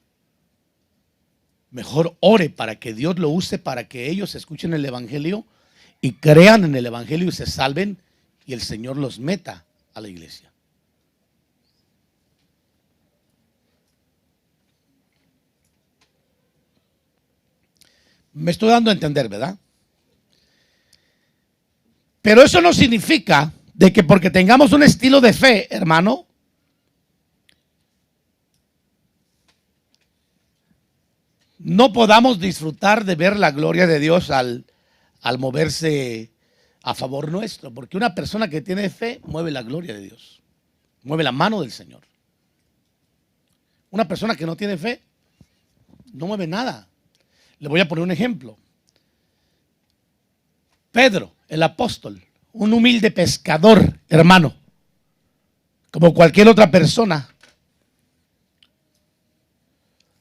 Mejor ore para que Dios lo use para que ellos escuchen el evangelio y crean en el evangelio y se salven y el Señor los meta a la iglesia. Me estoy dando a entender, ¿verdad? Pero eso no significa de que porque tengamos un estilo de fe, hermano, no podamos disfrutar de ver la gloria de Dios al moverse a favor nuestro. Porque una persona que tiene fe mueve la gloria de Dios, mueve la mano del Señor. Una persona que no tiene fe no mueve nada. Le voy a poner un ejemplo. Pedro, el apóstol, un humilde pescador, hermano, como cualquier otra persona.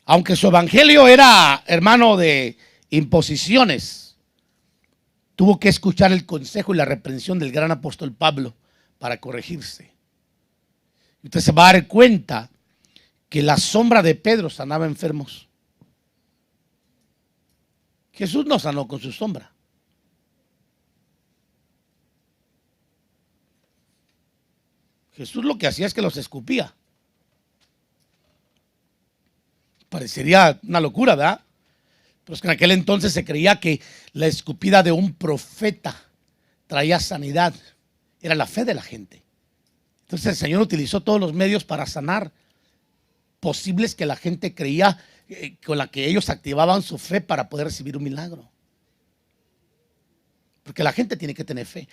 Aunque su evangelio era, hermano, de imposiciones, tuvo que escuchar el consejo y la reprensión del gran apóstol Pablo para corregirse. Usted se va a dar cuenta que la sombra de Pedro sanaba enfermos. Jesús no sanó con su sombra. Jesús lo que hacía es que los escupía. Parecería una locura, ¿verdad? Pero es que en aquel entonces se creía que la escupida de un profeta traía sanidad. Era la fe de la gente. Entonces el Señor utilizó todos los medios para sanar posibles que la gente creía, con la que ellos activaban su fe para poder recibir un milagro. Porque la gente tiene que tener fe.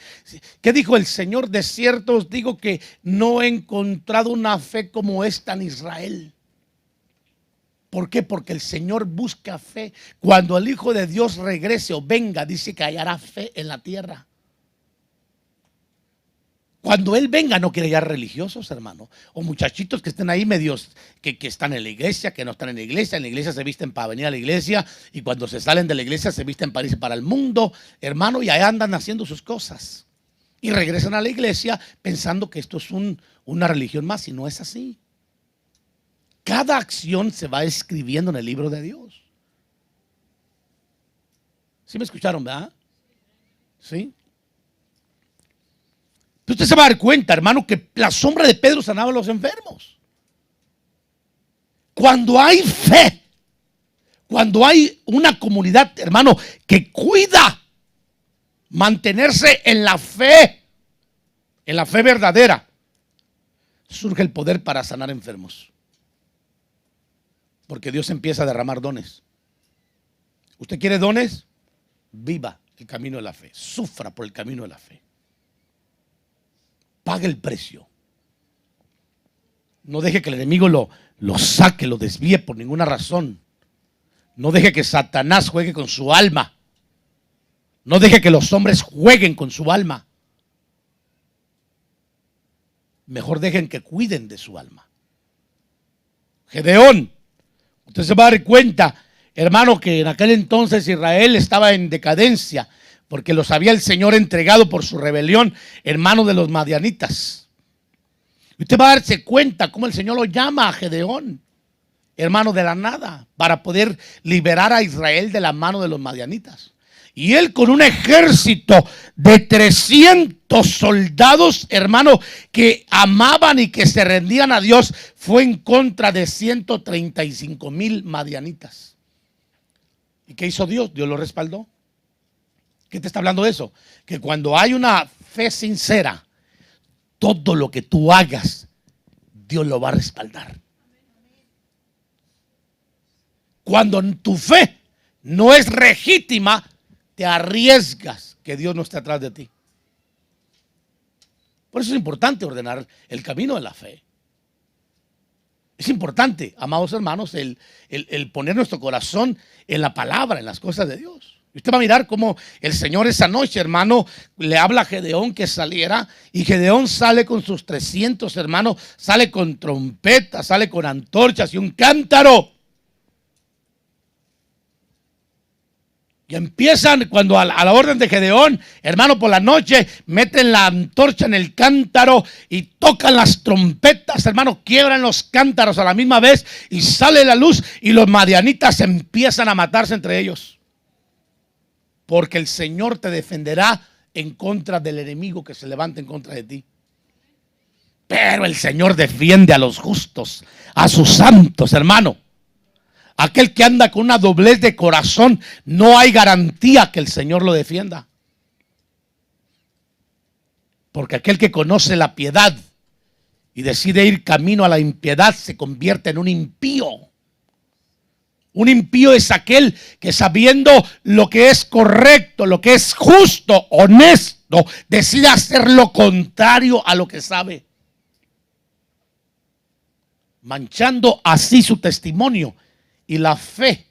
¿Qué dijo el Señor? De cierto os digo que no he encontrado una fe como esta en Israel. ¿Por qué? Porque el Señor busca fe. Cuando el Hijo de Dios regrese o venga, dice que hallará fe en la tierra. Cuando Él venga no quiere hallar religiosos, hermano, o muchachitos que estén ahí medios, que están en la iglesia, que no están en la iglesia se visten para venir a la iglesia, y cuando se salen de la iglesia se visten para irse para el mundo, hermano, y ahí andan haciendo sus cosas. Y regresan a la iglesia pensando que esto es una religión más, y no es así. Cada acción se va escribiendo en el libro de Dios. ¿Sí me escucharon, verdad? ¿Sí? Usted se va a dar cuenta, hermano, que la sombra de Pedro sanaba a los enfermos. Cuando hay fe, cuando hay una comunidad, hermano, que cuida mantenerse en la fe verdadera, surge el poder para sanar enfermos. Porque Dios empieza a derramar dones. ¿Usted quiere dones? Viva el camino de la fe, sufra por el camino de la fe. Pague el precio. No deje que el enemigo lo saque, lo desvíe por ninguna razón. No deje que Satanás juegue con su alma. No deje que los hombres jueguen con su alma. Mejor dejen que cuiden de su alma. Gedeón, usted se va a dar cuenta, hermano, que en aquel entonces Israel estaba en decadencia, porque los había el Señor entregado por su rebelión en manos de los madianitas. Y usted va a darse cuenta cómo el Señor lo llama a Gedeón, hermano, de la nada, para poder liberar a Israel de la mano de los madianitas. Y él, con un ejército de 300 soldados, hermano, que amaban y que se rendían a Dios, fue en contra de 135,000 madianitas. ¿Y qué hizo Dios? Dios lo respaldó. ¿Qué te está hablando de eso? Que cuando hay una fe sincera, todo lo que tú hagas, Dios lo va a respaldar. Cuando tu fe no es legítima, te arriesgas que Dios no esté atrás de ti. Por eso es importante ordenar el camino de la fe. Es importante, amados hermanos, el poner nuestro corazón en la palabra, en las cosas de Dios. Y usted va a mirar cómo el Señor esa noche, hermano, le habla a Gedeón que saliera, y Gedeón sale con sus 300 hermanos, sale con trompetas, sale con antorchas y un cántaro. Y empiezan, cuando a la orden de Gedeón, hermano, por la noche, meten la antorcha en el cántaro y tocan las trompetas, hermano, quiebran los cántaros a la misma vez y sale la luz, y los madianitas empiezan a matarse entre ellos. Porque el Señor te defenderá en contra del enemigo que se levanta en contra de ti. Pero el Señor defiende a los justos, a sus santos, hermano. Aquel que anda con una doblez de corazón, no hay garantía que el Señor lo defienda. Porque aquel que conoce la piedad y decide ir camino a la impiedad se convierte en un impío. Un impío es aquel que, sabiendo lo que es correcto, lo que es justo, honesto, decide hacer lo contrario a lo que sabe, manchando así su testimonio y la fe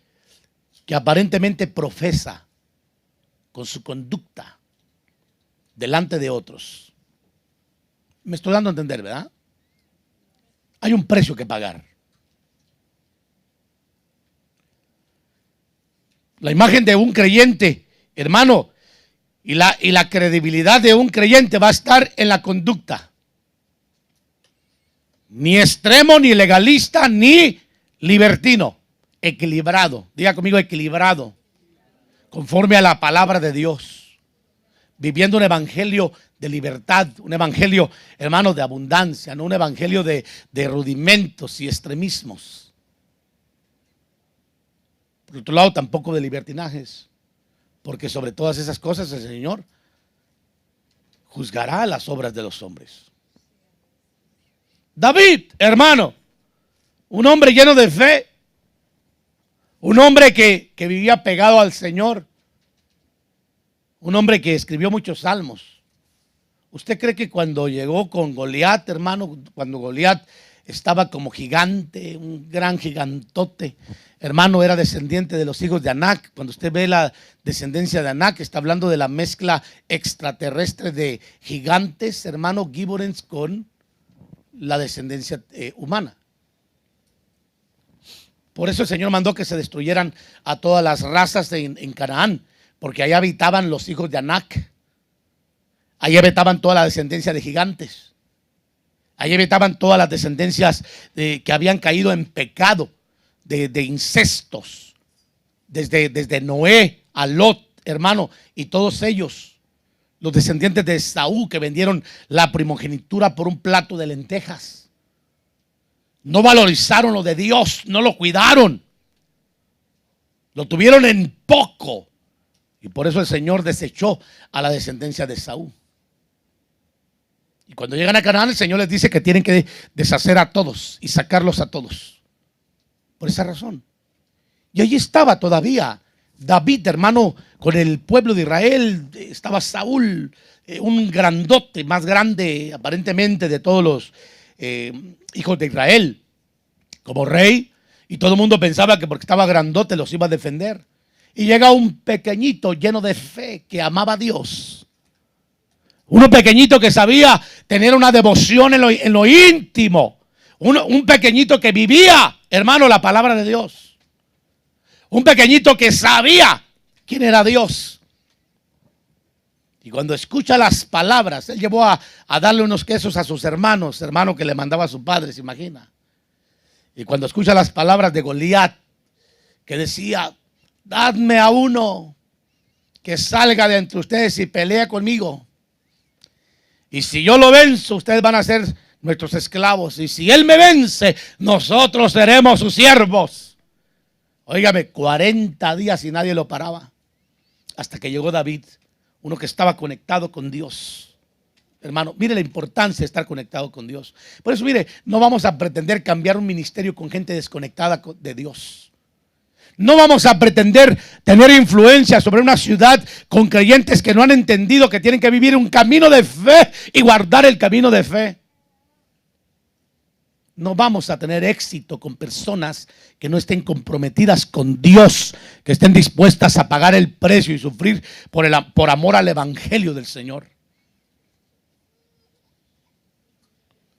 que aparentemente profesa con su conducta delante de otros. Me estoy dando a entender, ¿verdad? Hay un precio que pagar. La imagen de un creyente, hermano, y la credibilidad de un creyente va a estar en la conducta. Ni extremo, ni legalista, ni libertino. Equilibrado. Diga conmigo, equilibrado. Conforme a la palabra de Dios. Viviendo un evangelio de libertad. Un evangelio, hermano, de abundancia. No un evangelio de rudimentos y extremismos. Por otro lado, tampoco de libertinajes. Porque sobre todas esas cosas el Señor juzgará las obras de los hombres. David, hermano, un hombre lleno de fe, un hombre que vivía pegado al Señor, un hombre que escribió muchos salmos. ¿Usted cree que cuando llegó con Goliat, hermano, cuando Goliat estaba como gigante, un gran gigantote, hermano, era descendiente de los hijos de Anac? Cuando usted ve la descendencia de Anac, está hablando de la mezcla extraterrestre de gigantes, hermano, Giborens, con la descendencia humana. Por eso el Señor mandó que se destruyeran a todas las razas en Canaán, porque allá habitaban los hijos de Anac. Allí habitaban toda la descendencia de gigantes. Allí habitaban todas las descendencias que habían caído en pecado, de incestos, desde Noé a Lot, hermano, y todos ellos, los descendientes de Esaú, que vendieron la primogenitura por un plato de lentejas. No valorizaron lo de Dios, no lo cuidaron, lo tuvieron en poco, y por eso el Señor desechó a la descendencia de Esaú. Y cuando llegan a Canaán, el Señor les dice que tienen que deshacer a todos y sacarlos a todos. Por esa razón. Y allí estaba todavía David, hermano, con el pueblo de Israel. Estaba Saúl, un grandote, más grande aparentemente de todos los hijos de Israel, como rey. Y todo el mundo pensaba que porque estaba grandote los iba a defender. Y llega un pequeñito lleno de fe que amaba a Dios. Uno pequeñito que sabía tener una devoción en lo íntimo. Un pequeñito que vivía, hermano, la palabra de Dios. Un pequeñito que sabía quién era Dios. Y cuando escucha las palabras, él llevó a darle unos quesos a sus hermanos, hermano que le mandaba a su padre, se imagina. Y cuando escucha las palabras de Goliat, que decía, dadme a uno que salga de entre ustedes y pelea conmigo. Y si yo lo venzo, ustedes van a ser nuestros esclavos. Y si él me vence, nosotros seremos sus siervos. Óigame, 40 días y nadie lo paraba. Hasta que llegó David, uno que estaba conectado con Dios. Hermano, mire la importancia de estar conectado con Dios. Por eso, mire, no vamos a pretender cambiar un ministerio con gente desconectada de Dios. No vamos a pretender tener influencia sobre una ciudad con creyentes que no han entendido que tienen que vivir un camino de fe y guardar el camino de fe. No vamos a tener éxito con personas que no estén comprometidas con Dios, que estén dispuestas a pagar el precio y sufrir por amor al evangelio del Señor.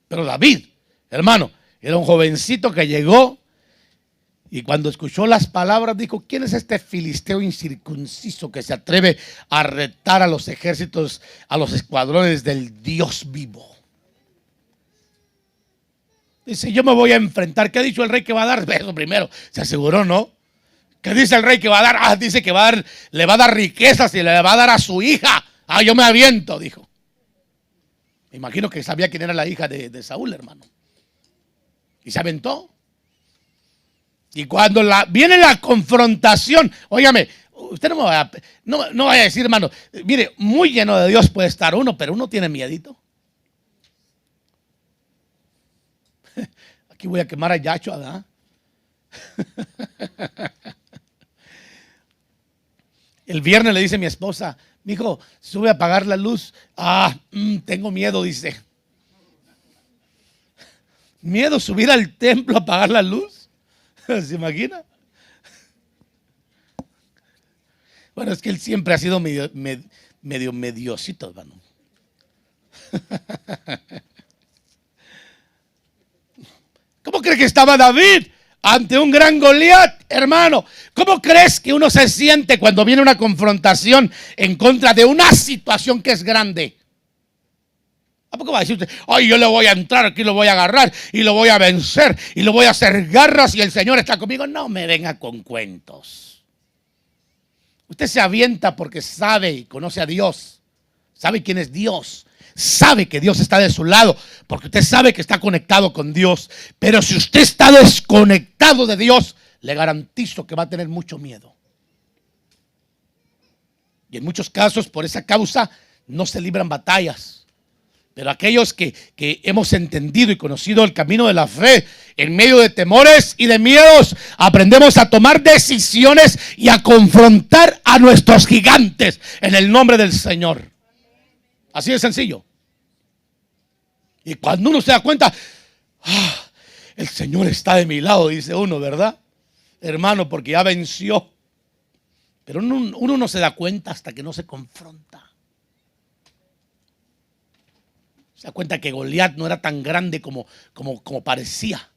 Pero David, hermano, era un jovencito que llegó y cuando escuchó las palabras dijo, ¿quién es este filisteo incircunciso que se atreve a retar a los ejércitos, a los escuadrones del Dios vivo? Dice, yo me voy a enfrentar. ¿Qué ha dicho el rey que va a dar? Eso primero, se aseguró, ¿no? ¿Qué dice el rey que va a dar? Ah, dice que le va a dar riquezas y le va a dar a su hija. Ah, yo me aviento, dijo. Me imagino que sabía quién era la hija de Saúl, hermano. Y se aventó. Y cuando viene la confrontación, óigame, usted no vaya a decir, hermano, mire, muy lleno de Dios puede estar uno, pero uno tiene miedito. Aquí voy a quemar a Yacho, ¿verdad? El viernes le dice mi esposa, mijo, sube a apagar la luz. Tengo miedo, dice. Miedo subir al templo a apagar la luz. ¿Se imagina? Bueno, es que él siempre ha sido medio mediocito, hermano. ¿Cómo cree que estaba David ante un gran Goliat, hermano? ¿Cómo crees que uno se siente cuando viene una confrontación en contra de una situación que es grande? ¿A poco va a decir usted, ay, yo le voy a entrar aquí, lo voy a agarrar y lo voy a vencer y lo voy a hacer garras y el Señor está conmigo? No me venga con cuentos. Usted se avienta porque sabe y conoce a Dios, sabe quién es Dios, sabe que Dios está de su lado, porque usted sabe que está conectado con Dios. Pero si usted está desconectado de Dios, le garantizo que va a tener mucho miedo. Y en muchos casos, por esa causa, no se libran batallas. Pero aquellos que hemos entendido y conocido el camino de la fe, en medio de temores y de miedos, aprendemos a tomar decisiones y a confrontar a nuestros gigantes en el nombre del Señor. Así de sencillo. Y cuando uno se da cuenta, el Señor está de mi lado, dice uno, ¿verdad? Hermano, porque ya venció. Pero uno no se da cuenta hasta que no se confronta. Se da cuenta que Goliat no era tan grande como parecía.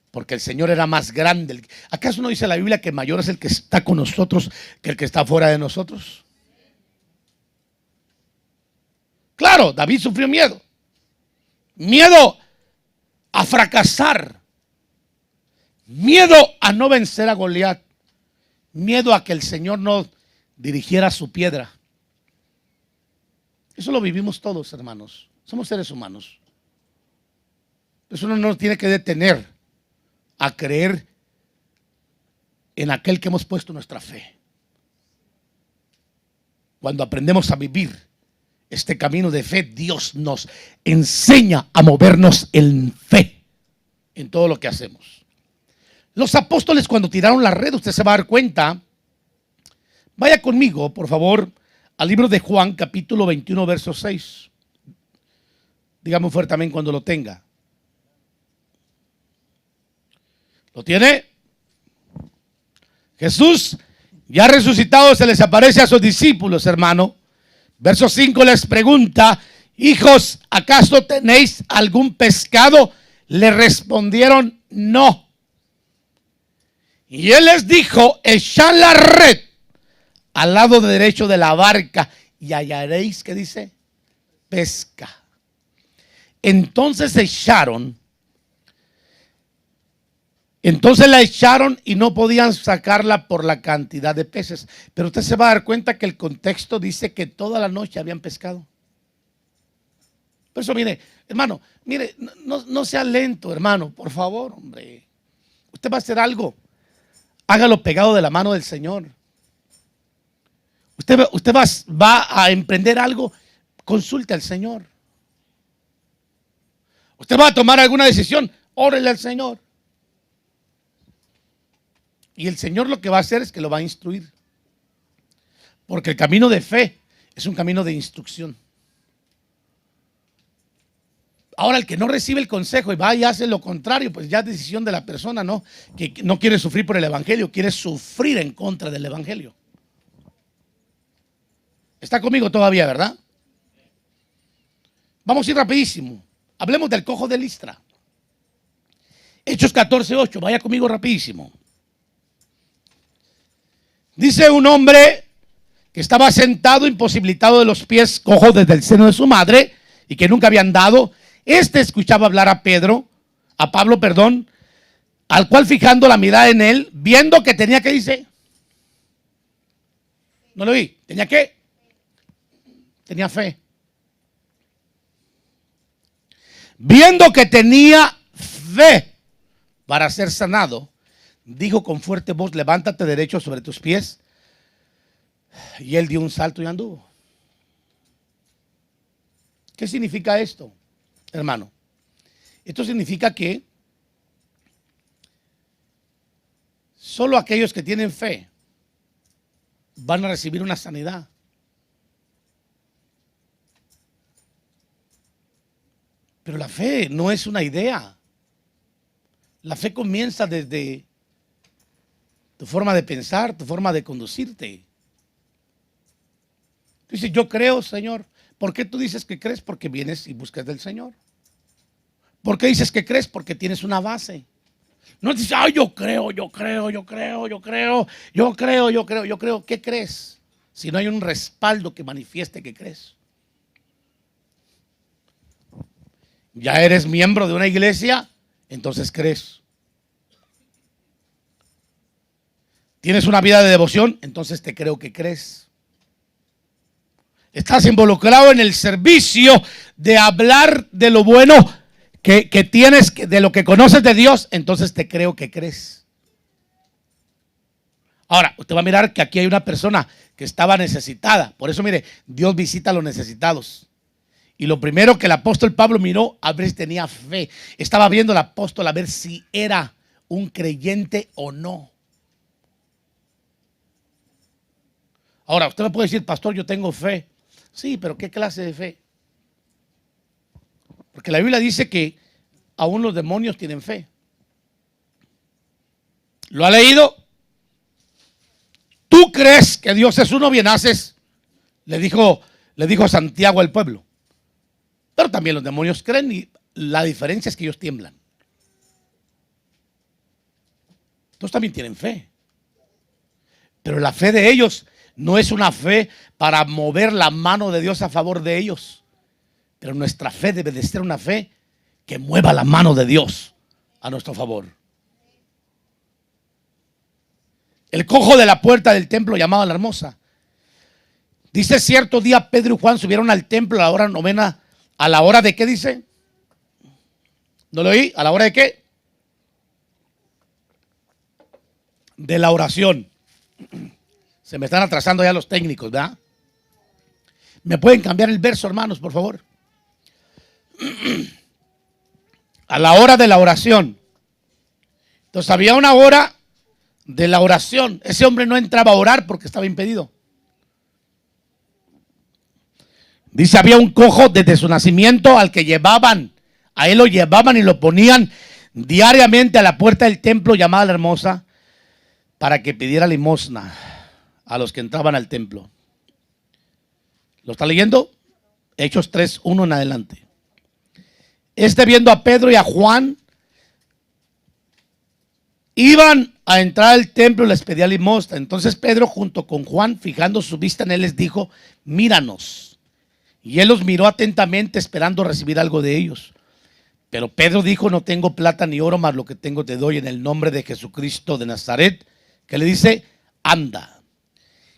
Porque el Señor era más grande. ¿Acaso no dice la Biblia que mayor es el que está con nosotros que el que está fuera de nosotros? Claro, David sufrió miedo. Miedo a fracasar. Miedo a no vencer a Goliat. Miedo a que el Señor no dirigiera su piedra. Eso lo vivimos todos, hermanos. Somos seres humanos. Eso no nos tiene que detener a creer en aquel que hemos puesto nuestra fe. Cuando aprendemos a vivir este camino de fe, Dios nos enseña a movernos en fe en todo lo que hacemos. Los apóstoles, cuando tiraron la red, usted se va a dar cuenta. Vaya conmigo, por favor, al libro de Juan, capítulo 21, verso 6. Dígame fuerte amén cuando lo tenga. ¿Lo tiene? Jesús, ya resucitado, se les aparece a sus discípulos, hermano. Verso 5 les pregunta, hijos, ¿acaso tenéis algún pescado? Le respondieron, no. Y él les dijo, echad la red al lado derecho de la barca y hallaréis, ¿qué dice? Pesca. Entonces la echaron y no podían sacarla por la cantidad de peces. Pero usted se va a dar cuenta que el contexto dice que toda la noche habían pescado. Por eso, mire, hermano, mire, no sea lento, hermano, por favor, hombre. Usted va a hacer algo, hágalo pegado de la mano del Señor. Usted va a emprender algo, consulte al Señor. Usted va a tomar alguna decisión, órele al Señor. Y el Señor lo que va a hacer es que lo va a instruir. Porque el camino de fe es un camino de instrucción. Ahora, el que no recibe el consejo y va y hace lo contrario, pues ya es decisión de la persona, ¿no? Que no quiere sufrir por el evangelio, quiere sufrir en contra del evangelio. Está conmigo todavía, ¿verdad? Vamos a ir rapidísimo. Hablemos del cojo de Listra. Hechos 14:8. Vaya conmigo rapidísimo. Dice un hombre que estaba sentado, imposibilitado de los pies, cojo desde el seno de su madre y que nunca había andado. Este escuchaba hablar a Pablo, al cual fijando la mirada en él, viendo que tenía que, dice, no lo vi, tenía que, tenía fe. Viendo que tenía fe para ser sanado, dijo con fuerte voz, levántate derecho sobre tus pies. Y él dio un salto y anduvo. ¿Qué significa esto, hermano? Esto significa que solo aquellos que tienen fe van a recibir una sanidad. Pero la fe no es una idea. La fe comienza desde tu forma de pensar, tu forma de conducirte. Tú dices, yo creo, Señor. ¿Por qué tú dices que crees? Porque vienes y buscas del Señor. ¿Por qué dices que crees? Porque tienes una base. No dices, ay, yo creo. ¿Qué crees? Si no hay un respaldo que manifieste que crees. Ya eres miembro de una iglesia, entonces crees. Tienes una vida de devoción, entonces te creo que crees. Estás involucrado en el servicio de hablar de lo bueno que tienes, de lo que conoces de Dios, entonces te creo que crees. Ahora, usted va a mirar que aquí hay una persona que estaba necesitada. Por eso, mire, Dios visita a los necesitados. Y lo primero que el apóstol Pablo miró, a ver si tenía fe. Estaba viendo el apóstol a ver si era un creyente o no. Ahora, usted me puede decir, pastor, yo tengo fe. Sí, pero ¿qué clase de fe? Porque la Biblia dice que aún los demonios tienen fe. ¿Lo ha leído? ¿Tú crees que Dios es uno? Bien haces. Le dijo Santiago al pueblo. Pero también los demonios creen y la diferencia es que ellos tiemblan. Entonces también tienen fe. Pero la fe de ellos no es una fe para mover la mano de Dios a favor de ellos. Pero nuestra fe debe de ser una fe que mueva la mano de Dios a nuestro favor. El cojo de la puerta del templo llamado La Hermosa. Dice, cierto día Pedro y Juan subieron al templo a la hora novena. ¿A la hora de qué dice? ¿No lo oí? ¿A la hora de qué? De la oración. Se me están atrasando ya los técnicos, ¿verdad? ¿Me pueden cambiar el verso, hermanos, por favor? A la hora de la oración. Entonces había una hora de la oración. Ese hombre no entraba a orar porque estaba impedido. Dice, había un cojo desde su nacimiento al que llevaban, a él lo llevaban y lo ponían diariamente a la puerta del templo llamada La Hermosa para que pidiera limosna a los que entraban al templo. ¿Lo está leyendo? Hechos 3:1 en adelante. Viendo a Pedro y a Juan, iban a entrar al templo y les pedía limosna. Entonces Pedro junto con Juan, fijando su vista en él, les dijo, míranos. Y él los miró atentamente esperando recibir algo de ellos. Pero Pedro dijo, no tengo plata ni oro, mas lo que tengo te doy en el nombre de Jesucristo de Nazaret. Que le dice, anda.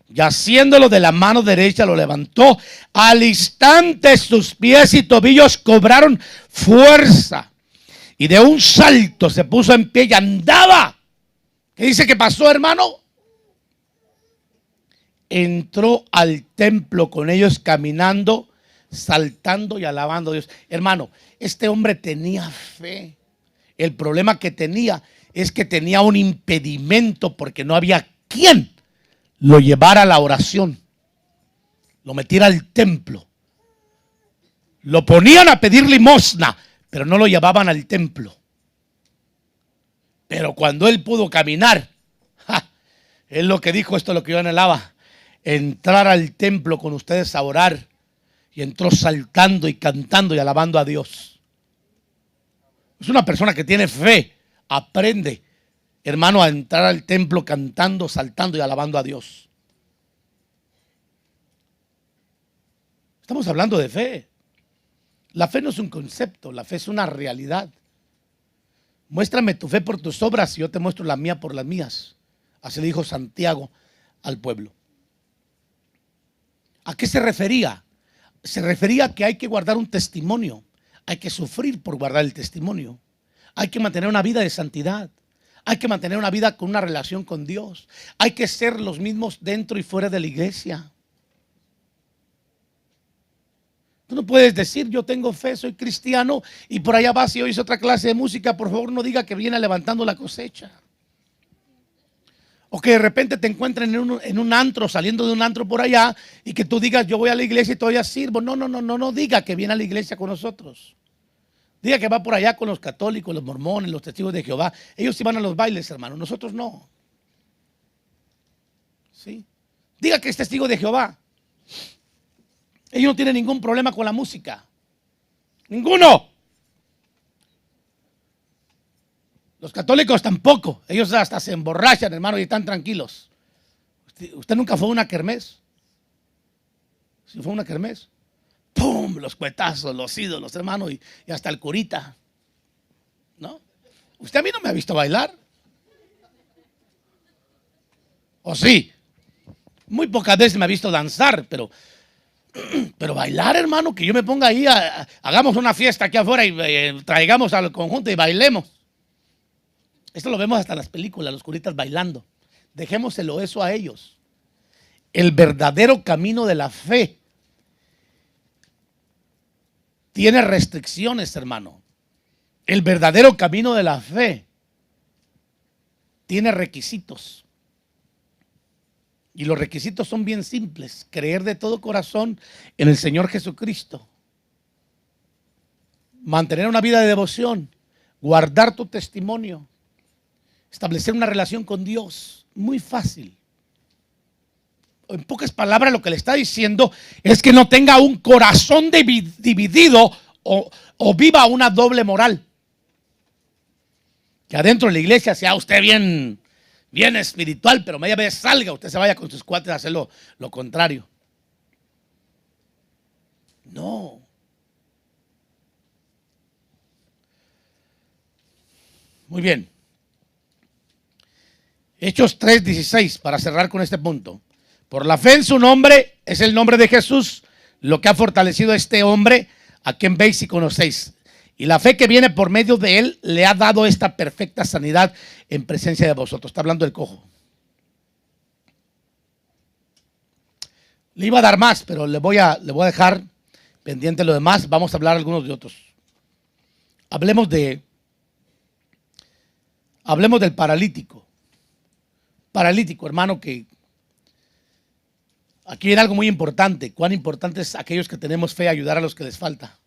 Y haciéndolo de la mano derecha lo levantó. Al instante sus pies y tobillos cobraron fuerza. Y de un salto se puso en pie y andaba. ¿Qué dice que pasó, hermano? Entró al templo con ellos caminando, saltando y alabando a Dios. Hermano, este hombre tenía fe. El problema que tenía es que tenía un impedimento porque no había quien lo llevara a la oración, lo metiera al templo. Lo ponían a pedir limosna, pero no lo llevaban al templo. Pero cuando él pudo caminar, es lo que dijo, esto es lo que yo anhelaba, entrar al templo con ustedes a orar. Y entró saltando y cantando y alabando a Dios. Es una persona que tiene fe. Aprende, hermano, a entrar al templo cantando, saltando y alabando a Dios. Estamos hablando de fe. La fe no es un concepto, la fe es una realidad. Muéstrame tu fe por tus obras y yo te muestro la mía por las mías. Así le dijo Santiago al pueblo. ¿A qué se refería? Se refería a que hay que guardar un testimonio. Hay que sufrir por guardar el testimonio. Hay que mantener una vida de santidad. Hay que mantener una vida con una relación con Dios. Hay que ser los mismos dentro y fuera de la iglesia. Tú no puedes decir yo tengo fe, soy cristiano y por allá vas y oyes otra clase de música. Por favor, no diga que viene levantando la cosecha. O que de repente te encuentren en un antro, saliendo de un antro por allá y que tú digas yo voy a la iglesia y todavía sirvo. No diga que viene a la iglesia con nosotros. Diga que va por allá con los católicos, los mormones, los testigos de Jehová. Ellos sí van a los bailes, hermano. Nosotros no. ¿Sí? Diga que es testigo de Jehová. Ellos no tienen ningún problema con la música. Ninguno. Los católicos tampoco. Ellos hasta se emborrachan, hermano, y están tranquilos. ¿Usted nunca fue a una kermés? ¿Sí fue a una kermés? ¡Pum! Los cuetazos, los ídolos, hermano, y hasta el curita. ¿No? Usted a mí no me ha visto bailar. ¿O sí? Muy pocas veces me ha visto danzar, pero bailar, hermano, que yo me ponga ahí, hagamos una fiesta aquí afuera y traigamos al conjunto y bailemos. Esto lo vemos hasta en las películas, los curitas bailando. Dejémoselo eso a ellos. El verdadero camino de la fe tiene restricciones, hermano. El verdadero camino de la fe tiene requisitos. Y los requisitos son bien simples. Creer de todo corazón en el Señor Jesucristo. Mantener una vida de devoción. Guardar tu testimonio. Establecer una relación con Dios. Muy fácil. En pocas palabras, lo que le está diciendo es que no tenga un corazón dividido o viva una doble moral. Que adentro de la iglesia sea usted bien espiritual, pero media vez salga, usted se vaya con sus cuates a hacer lo contrario. No. Muy bien. Hechos 3:16, para cerrar con este punto. Por la fe en su nombre, es el nombre de Jesús, lo que ha fortalecido a este hombre, a quien veis y conocéis. Y la fe que viene por medio de él le ha dado esta perfecta sanidad en presencia de vosotros. Está hablando del cojo. Le iba a dar más, pero le voy a dejar pendiente lo demás. Vamos a hablar algunos de otros. Hablemos del paralítico. Paralítico, hermano, que aquí viene algo muy importante. Cuán importante es aquellos que tenemos fe ayudar a los que les falta.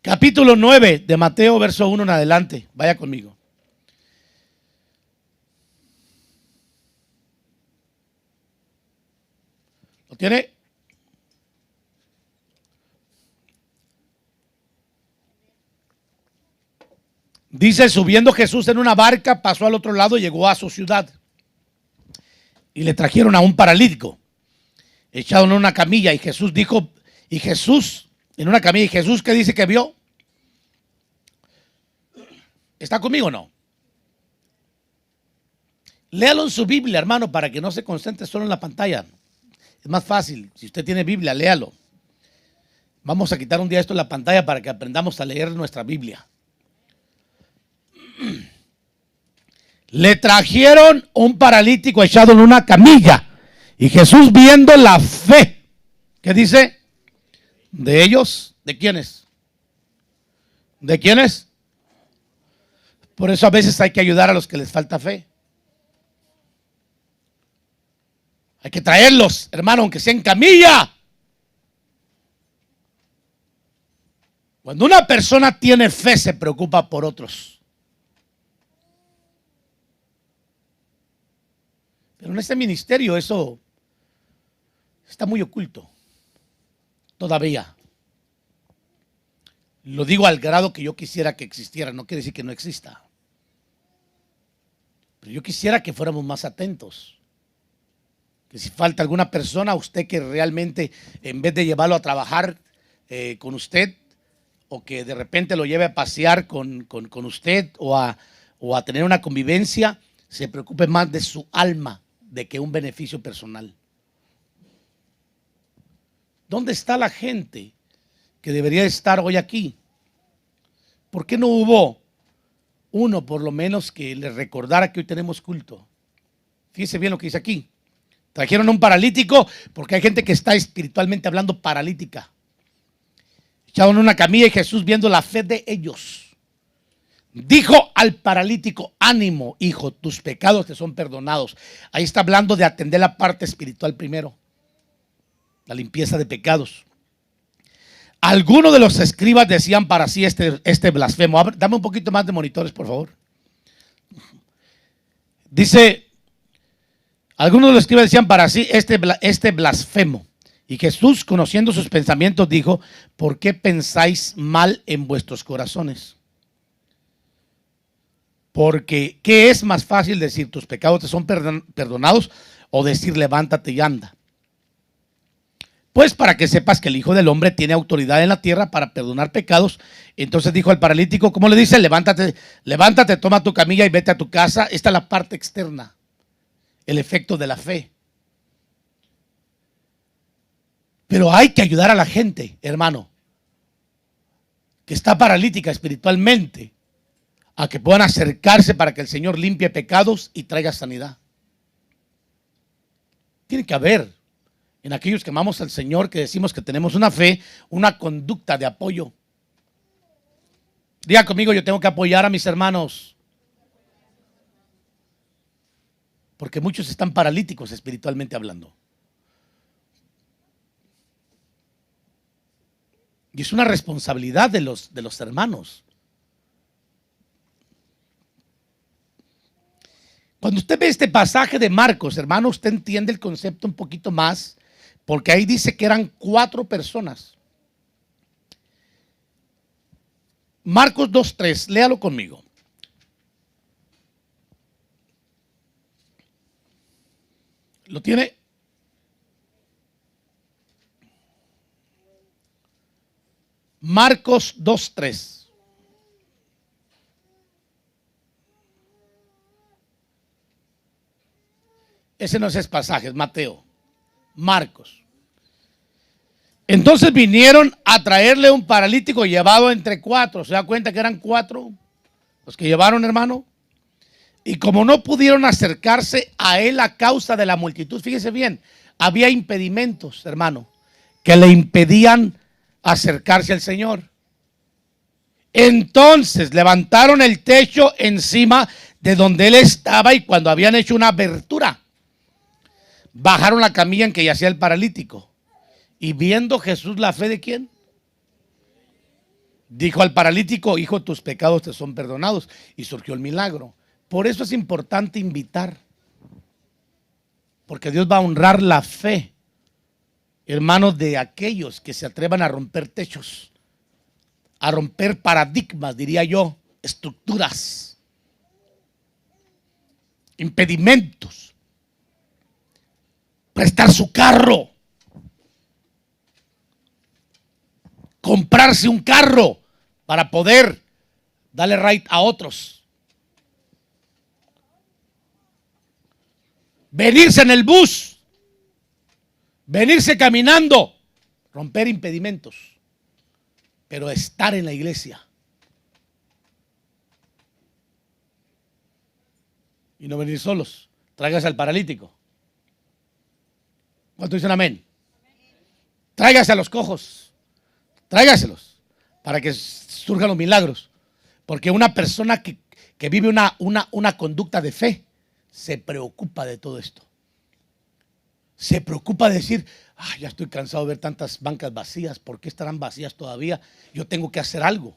Capítulo 9 de Mateo, verso 1 en adelante. Vaya conmigo. ¿Lo tiene? Dice, subiendo Jesús en una barca, pasó al otro lado y llegó a su ciudad. Y le trajeron a un paralítico, echado en una camilla. Y Jesús, en una camilla, y Jesús, ¿qué dice que vio? ¿Está conmigo o no? Léalo en su Biblia, hermano, para que no se concentre solo en la pantalla. Es más fácil. Si usted tiene Biblia, léalo. Vamos a quitar un día esto en la pantalla para que aprendamos a leer nuestra Biblia. Le trajeron un paralítico echado en una camilla. Y Jesús, viendo la fe, ¿qué dice? ¿De ellos? ¿De quiénes? ¿De quiénes? Por eso a veces hay que ayudar a los que les falta fe. Hay que traerlos, hermano, aunque sea en camilla. Cuando una persona tiene fe, se preocupa por otros. Pero en este ministerio eso está muy oculto. Todavía. Lo digo al grado que yo quisiera que existiera. No quiere decir que no exista. Pero yo quisiera que fuéramos más atentos. Que si falta alguna persona, usted que realmente, en vez de llevarlo a trabajar con usted, o que de repente lo lleve a pasear con usted, o a tener una convivencia, se preocupe más de su alma de que un beneficio personal. ¿Dónde está la gente que debería estar hoy aquí? ¿Por qué no hubo uno por lo menos que les recordara que hoy tenemos culto? Fíjese bien lo que dice aquí. Trajeron a un paralítico porque hay gente que está espiritualmente hablando paralítica. Echaron una camilla y Jesús, viendo la fe de ellos, dijo al paralítico: ánimo, hijo, tus pecados te son perdonados. Ahí está hablando de atender la parte espiritual primero, la limpieza de pecados. Algunos de los escribas decían para sí este blasfemo. Dame un poquito más de monitores, por favor. Dice, algunos de los escribas decían para sí este blasfemo. Y Jesús, conociendo sus pensamientos, dijo: ¿por qué pensáis mal en vuestros corazones? Porque, ¿qué es más fácil decir tus pecados te son perdonados, o decir levántate y anda? Pues para que sepas que el Hijo del Hombre tiene autoridad en la tierra para perdonar pecados. Entonces dijo al paralítico, ¿cómo le dice? Levántate, levántate, toma tu camilla y vete a tu casa. Esta es la parte externa, el efecto de la fe. Pero hay que ayudar a la gente, hermano, que está paralítica espiritualmente, a que puedan acercarse para que el Señor limpie pecados y traiga sanidad. Tiene que haber en aquellos que amamos al Señor, que decimos que tenemos una fe, una conducta de apoyo. Diga conmigo: yo tengo que apoyar a mis hermanos. Porque muchos están paralíticos espiritualmente hablando. Y es una responsabilidad de los hermanos. Cuando usted ve este pasaje de Marcos, hermano, usted entiende el concepto un poquito más, porque ahí dice que eran 4 personas. Marcos 2:3, léalo conmigo. ¿Lo tiene? Marcos 2:3. Ese no es pasaje, es Mateo. Marcos. Entonces vinieron a traerle un paralítico llevado entre 4. ¿Se da cuenta que eran 4 los que llevaron, hermano? Y como no pudieron acercarse a él a causa de la multitud, fíjese bien, había impedimentos, hermano, que le impedían acercarse al Señor. Entonces levantaron el techo encima de donde él estaba, y cuando habían hecho una abertura, bajaron la camilla en que yacía el paralítico. Y viendo Jesús la fe de ¿quién? Dijo al paralítico: hijo, tus pecados te son perdonados. Y surgió el milagro. Por eso es importante invitar, porque Dios va a honrar la fe, hermanos, de aquellos que se atrevan a romper techos, a romper paradigmas, diría yo, estructuras, impedimentos, prestar su carro, comprarse un carro para poder darle ride a otros, venirse en el bus, venirse caminando, romper impedimentos, pero estar en la iglesia y no venir solos. Tráigase al paralítico. ¿Cuántos dicen amén? Tráigase a los cojos, tráigaselos para que surjan los milagros. Porque una persona que vive una conducta de fe se preocupa de todo esto. Se preocupa de decir: ya estoy cansado de ver tantas bancas vacías. ¿Por qué estarán vacías todavía? Yo tengo que hacer algo.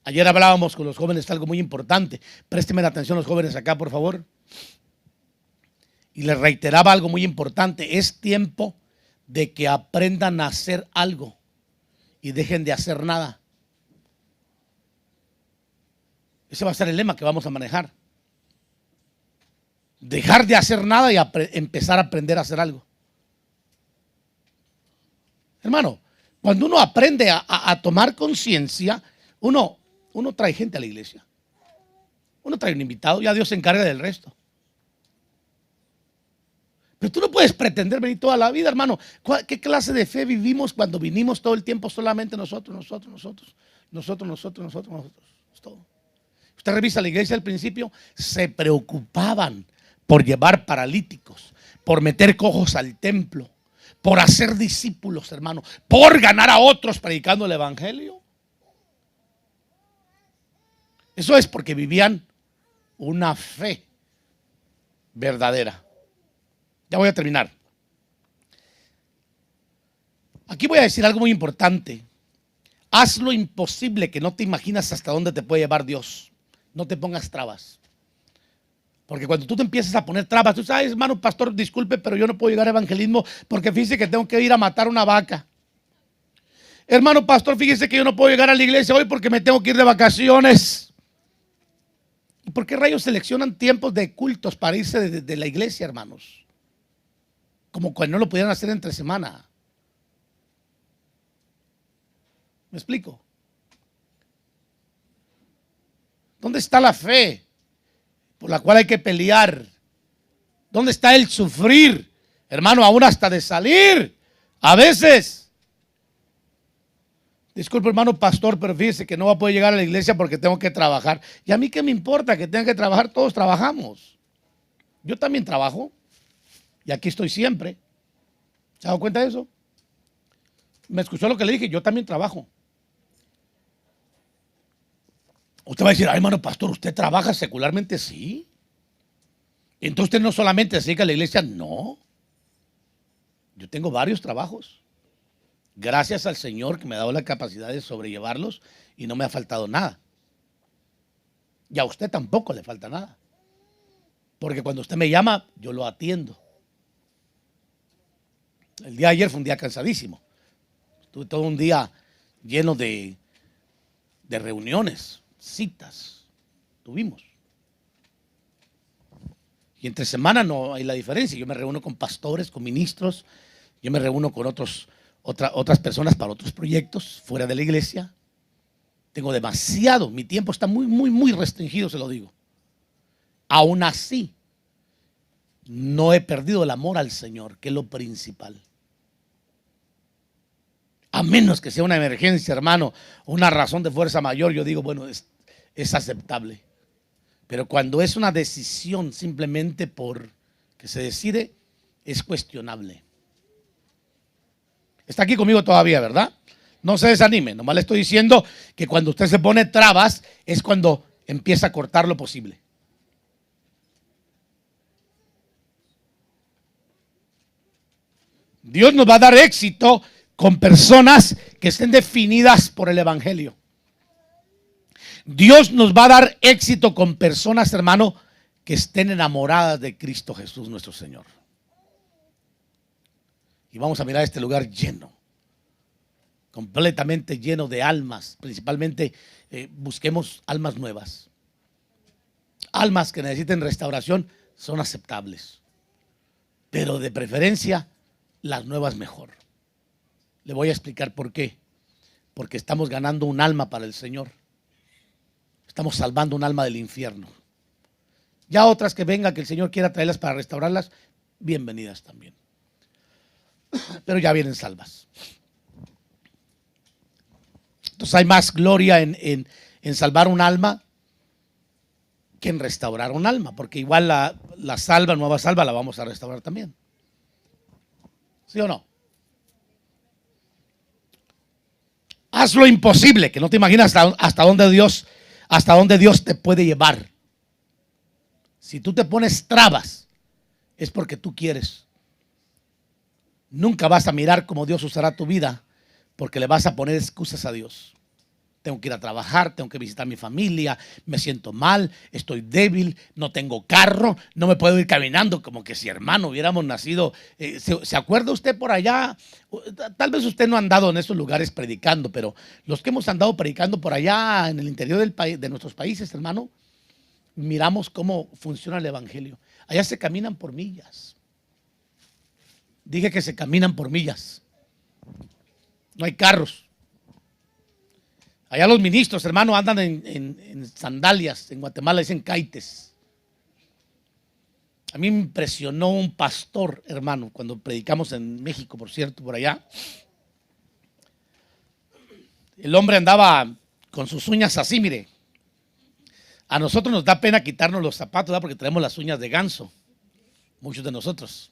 Ayer hablábamos con los jóvenes de algo muy importante. Présteme la atención los jóvenes acá, por favor. Y les reiteraba algo muy importante. Es tiempo de que aprendan a hacer algo y dejen de hacer nada. Ese va a ser el lema que vamos a manejar. Dejar de hacer nada y empezar a aprender a hacer algo. Hermano, cuando uno aprende a tomar conciencia, uno trae gente a la iglesia. Uno trae un invitado, ya Dios se encarga del resto. Pero tú no puedes pretender venir toda la vida, hermano. ¿Qué clase de fe vivimos cuando vinimos todo el tiempo solamente nosotros? nosotros. Es todo. Usted revisa la iglesia al principio, se preocupaban por llevar paralíticos, por meter cojos al templo, por hacer discípulos, hermano, por ganar a otros predicando el evangelio. Eso es porque vivían una fe verdadera. Ya voy a terminar. Aquí voy a decir algo muy importante. Haz lo imposible que no te imaginas hasta dónde te puede llevar Dios. No te pongas trabas. Porque cuando tú te empiezas a poner trabas, tú sabes, hermano pastor, disculpe, pero yo no puedo llegar a evangelismo porque fíjese que tengo que ir a matar una vaca. Hermano pastor, fíjese que yo no puedo llegar a la iglesia hoy porque me tengo que ir de vacaciones. ¿Y por qué rayos seleccionan tiempos de cultos para irse de la iglesia, hermanos? Como cuando no lo pudieran hacer entre semana. ¿Me explico? ¿Dónde está la fe por la cual hay que pelear? ¿Dónde está el sufrir? Hermano, aún hasta de salir. A veces. Disculpe, hermano pastor, pero fíjese que no va a poder llegar a la iglesia porque tengo que trabajar. ¿Y a mí qué me importa que tenga que trabajar? Todos trabajamos. Yo también trabajo. Y aquí estoy siempre. ¿Se ha dado cuenta de eso? ¿Me escuchó lo que le dije? Yo también trabajo. Usted va a decir, ay, hermano pastor, ¿usted trabaja secularmente? Sí. Entonces usted no solamente se dedica a la iglesia, no. Yo tengo varios trabajos. Gracias al Señor que me ha dado la capacidad de sobrellevarlos y no me ha faltado nada. Y a usted tampoco le falta nada. Porque cuando usted me llama, yo lo atiendo. El día de ayer fue un día cansadísimo. Estuve todo un día lleno de reuniones, citas. Tuvimos. Y entre semana no hay la diferencia. Yo me reúno con pastores, con ministros. Yo me reúno con otras personas para otros proyectos fuera de la iglesia. Tengo demasiado. Mi tiempo está muy restringido, se lo digo. Aún así, no he perdido el amor al Señor, que es lo principal. A menos que sea una emergencia, hermano, una razón de fuerza mayor, yo digo, bueno, es aceptable. Pero cuando es una decisión simplemente por que se decide, es cuestionable. Está aquí conmigo todavía, ¿verdad? No se desanime, nomás le estoy diciendo que cuando usted se pone trabas es cuando empieza a cortar lo posible. Dios nos va a dar éxito con personas que estén definidas por el evangelio. Dios nos va a dar éxito con personas, hermano, que estén enamoradas de Cristo Jesús nuestro Señor. Y vamos a mirar este lugar lleno, completamente lleno de almas. Principalmente busquemos almas nuevas. Almas que necesiten restauración son aceptables, pero de preferencia las nuevas mejor. Le voy a explicar por qué. Porque estamos ganando un alma para el Señor. Estamos salvando un alma del infierno. Ya otras que vengan, que el Señor quiera traerlas para restaurarlas, bienvenidas también. Pero ya vienen salvas. Entonces hay más gloria en salvar un alma que en restaurar un alma. Porque igual la nueva salva, la vamos a restaurar también. ¿Sí o no? Haz lo imposible, que no te imaginas hasta dónde Dios te puede llevar. Si tú te pones trabas, es porque tú quieres. Nunca vas a mirar cómo Dios usará tu vida, porque le vas a poner excusas a Dios. Tengo que ir a trabajar, tengo que visitar a mi familia, me siento mal, estoy débil, no tengo carro, no me puedo ir caminando, como que si, hermano, hubiéramos nacido. ¿Se acuerda usted por allá? Tal vez usted no ha andado en esos lugares predicando, pero los que hemos andado predicando por allá en el interior de nuestros países, hermano, miramos cómo funciona el evangelio. Allá se caminan por millas. Dije que se caminan por millas. No hay carros. Allá los ministros, hermano, andan en sandalias. En Guatemala dicen caites. A mí me impresionó un pastor, hermano, cuando predicamos en México, por cierto, por allá. El hombre andaba con sus uñas así, mire. A nosotros nos da pena quitarnos los zapatos, ¿verdad? Porque tenemos las uñas de ganso, muchos de nosotros.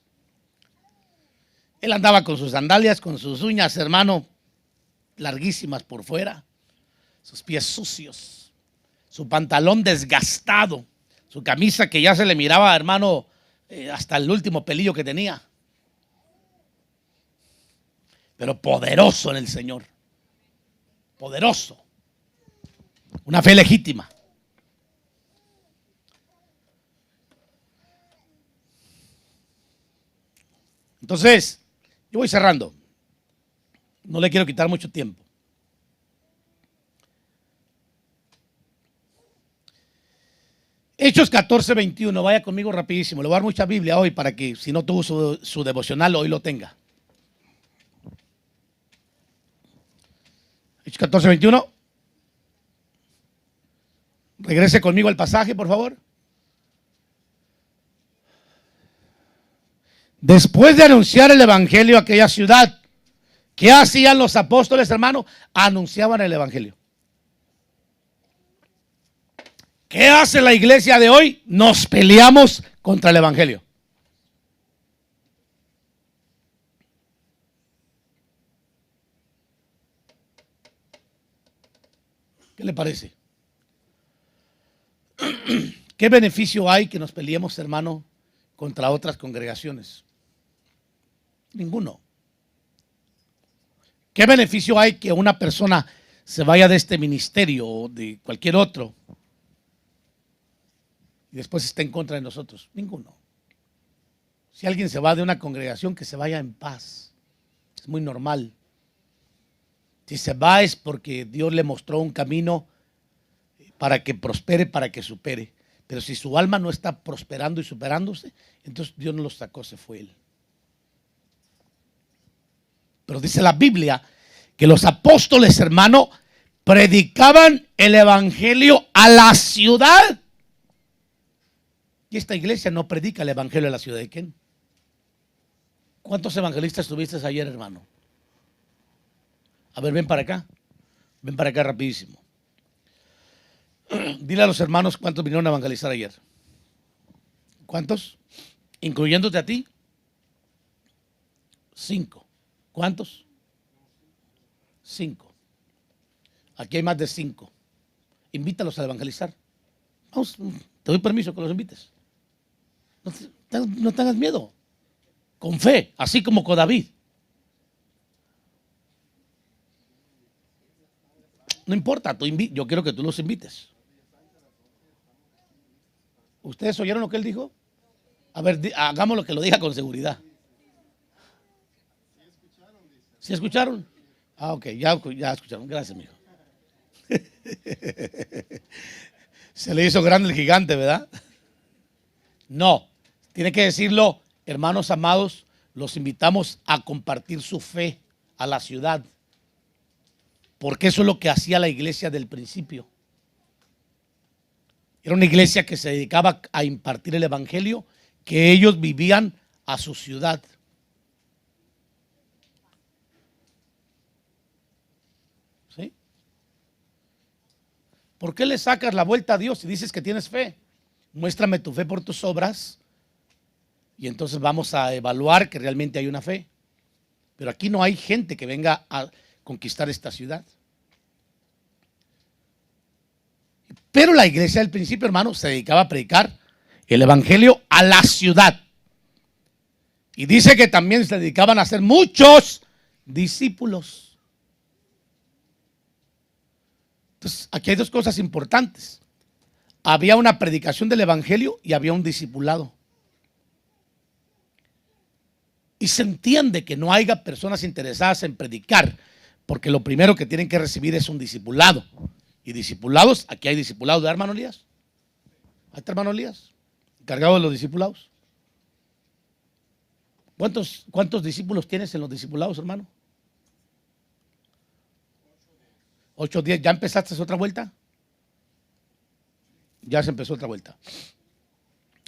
Él andaba con sus sandalias, con sus uñas, hermano, larguísimas por fuera, sus pies sucios, su pantalón desgastado, su camisa que ya se le miraba, hermano, hasta el último pelillo que tenía. Pero poderoso en el Señor. Poderoso. Una fe legítima. Entonces, yo voy cerrando. No le quiero quitar mucho tiempo. Hechos 14:21. Vaya conmigo rapidísimo. Le voy a dar mucha Biblia hoy para que si no tuvo su devocional, hoy lo tenga. Hechos 14:21. Regrese conmigo al pasaje, por favor. Después de anunciar el evangelio a aquella ciudad, ¿qué hacían los apóstoles, hermano? Anunciaban el evangelio. ¿Qué hace la iglesia de hoy? Nos peleamos contra el evangelio. ¿Qué le parece? ¿Qué beneficio hay que nos peleemos, hermano, contra otras congregaciones? Ninguno. ¿Qué beneficio hay que una persona se vaya de este ministerio o de cualquier otro y después esté en contra de nosotros? Ninguno. Si alguien se va de una congregación, que se vaya en paz. Es muy normal. Si se va es porque Dios le mostró un camino para que prospere, para que supere. Pero si su alma no está prosperando y superándose, entonces Dios no lo sacó, se fue él. Pero dice la Biblia que los apóstoles, hermano, predicaban el evangelio a la ciudad. Y esta iglesia no predica el evangelio a la ciudad de quién. ¿Cuántos evangelistas tuviste ayer, hermano? A ver, ven para acá. Ven para acá rapidísimo. Dile a los hermanos cuántos vinieron a evangelizar ayer. ¿Cuántos? Incluyéndote a ti. 5. ¿Cuántos? 5. Aquí hay más de 5. Invítalos a evangelizar. Vamos, te doy permiso que los invites. No tengas miedo. Con fe, así como con David. No importa, yo quiero que tú los invites. ¿Ustedes oyeron lo que él dijo? A ver, hagamos lo que lo diga con seguridad. ¿Sí escucharon? Ah, ok, ya escucharon. Gracias, mijo. Se le hizo grande el gigante, ¿verdad? No, tiene que decirlo, hermanos amados, los invitamos a compartir su fe a la ciudad. Porque eso es lo que hacía la iglesia del principio. Era una iglesia que se dedicaba a impartir el evangelio, que ellos vivían a su ciudad. ¿Sí? ¿Por qué le sacas la vuelta a Dios si dices que tienes fe? Muéstrame tu fe por tus obras y entonces vamos a evaluar que realmente hay una fe. Pero aquí no hay gente que venga a conquistar esta ciudad. Pero la iglesia del principio, hermano, se dedicaba a predicar el evangelio a la ciudad. Y dice que también se dedicaban a hacer muchos discípulos. Entonces, aquí hay dos cosas importantes. Había una predicación del evangelio y había un discipulado. Y se entiende que no haya personas interesadas en predicar, porque lo primero que tienen que recibir es un discipulado. Y discipulados, aquí hay discipulados, ¿verdad, hermano Elías? Ahí está, hermano Elías, encargado de los discipulados. ¿Cuántos discípulos tienes en los discipulados, hermano? 8, 10. ¿Ya empezaste otra vuelta? Ya se empezó otra vuelta.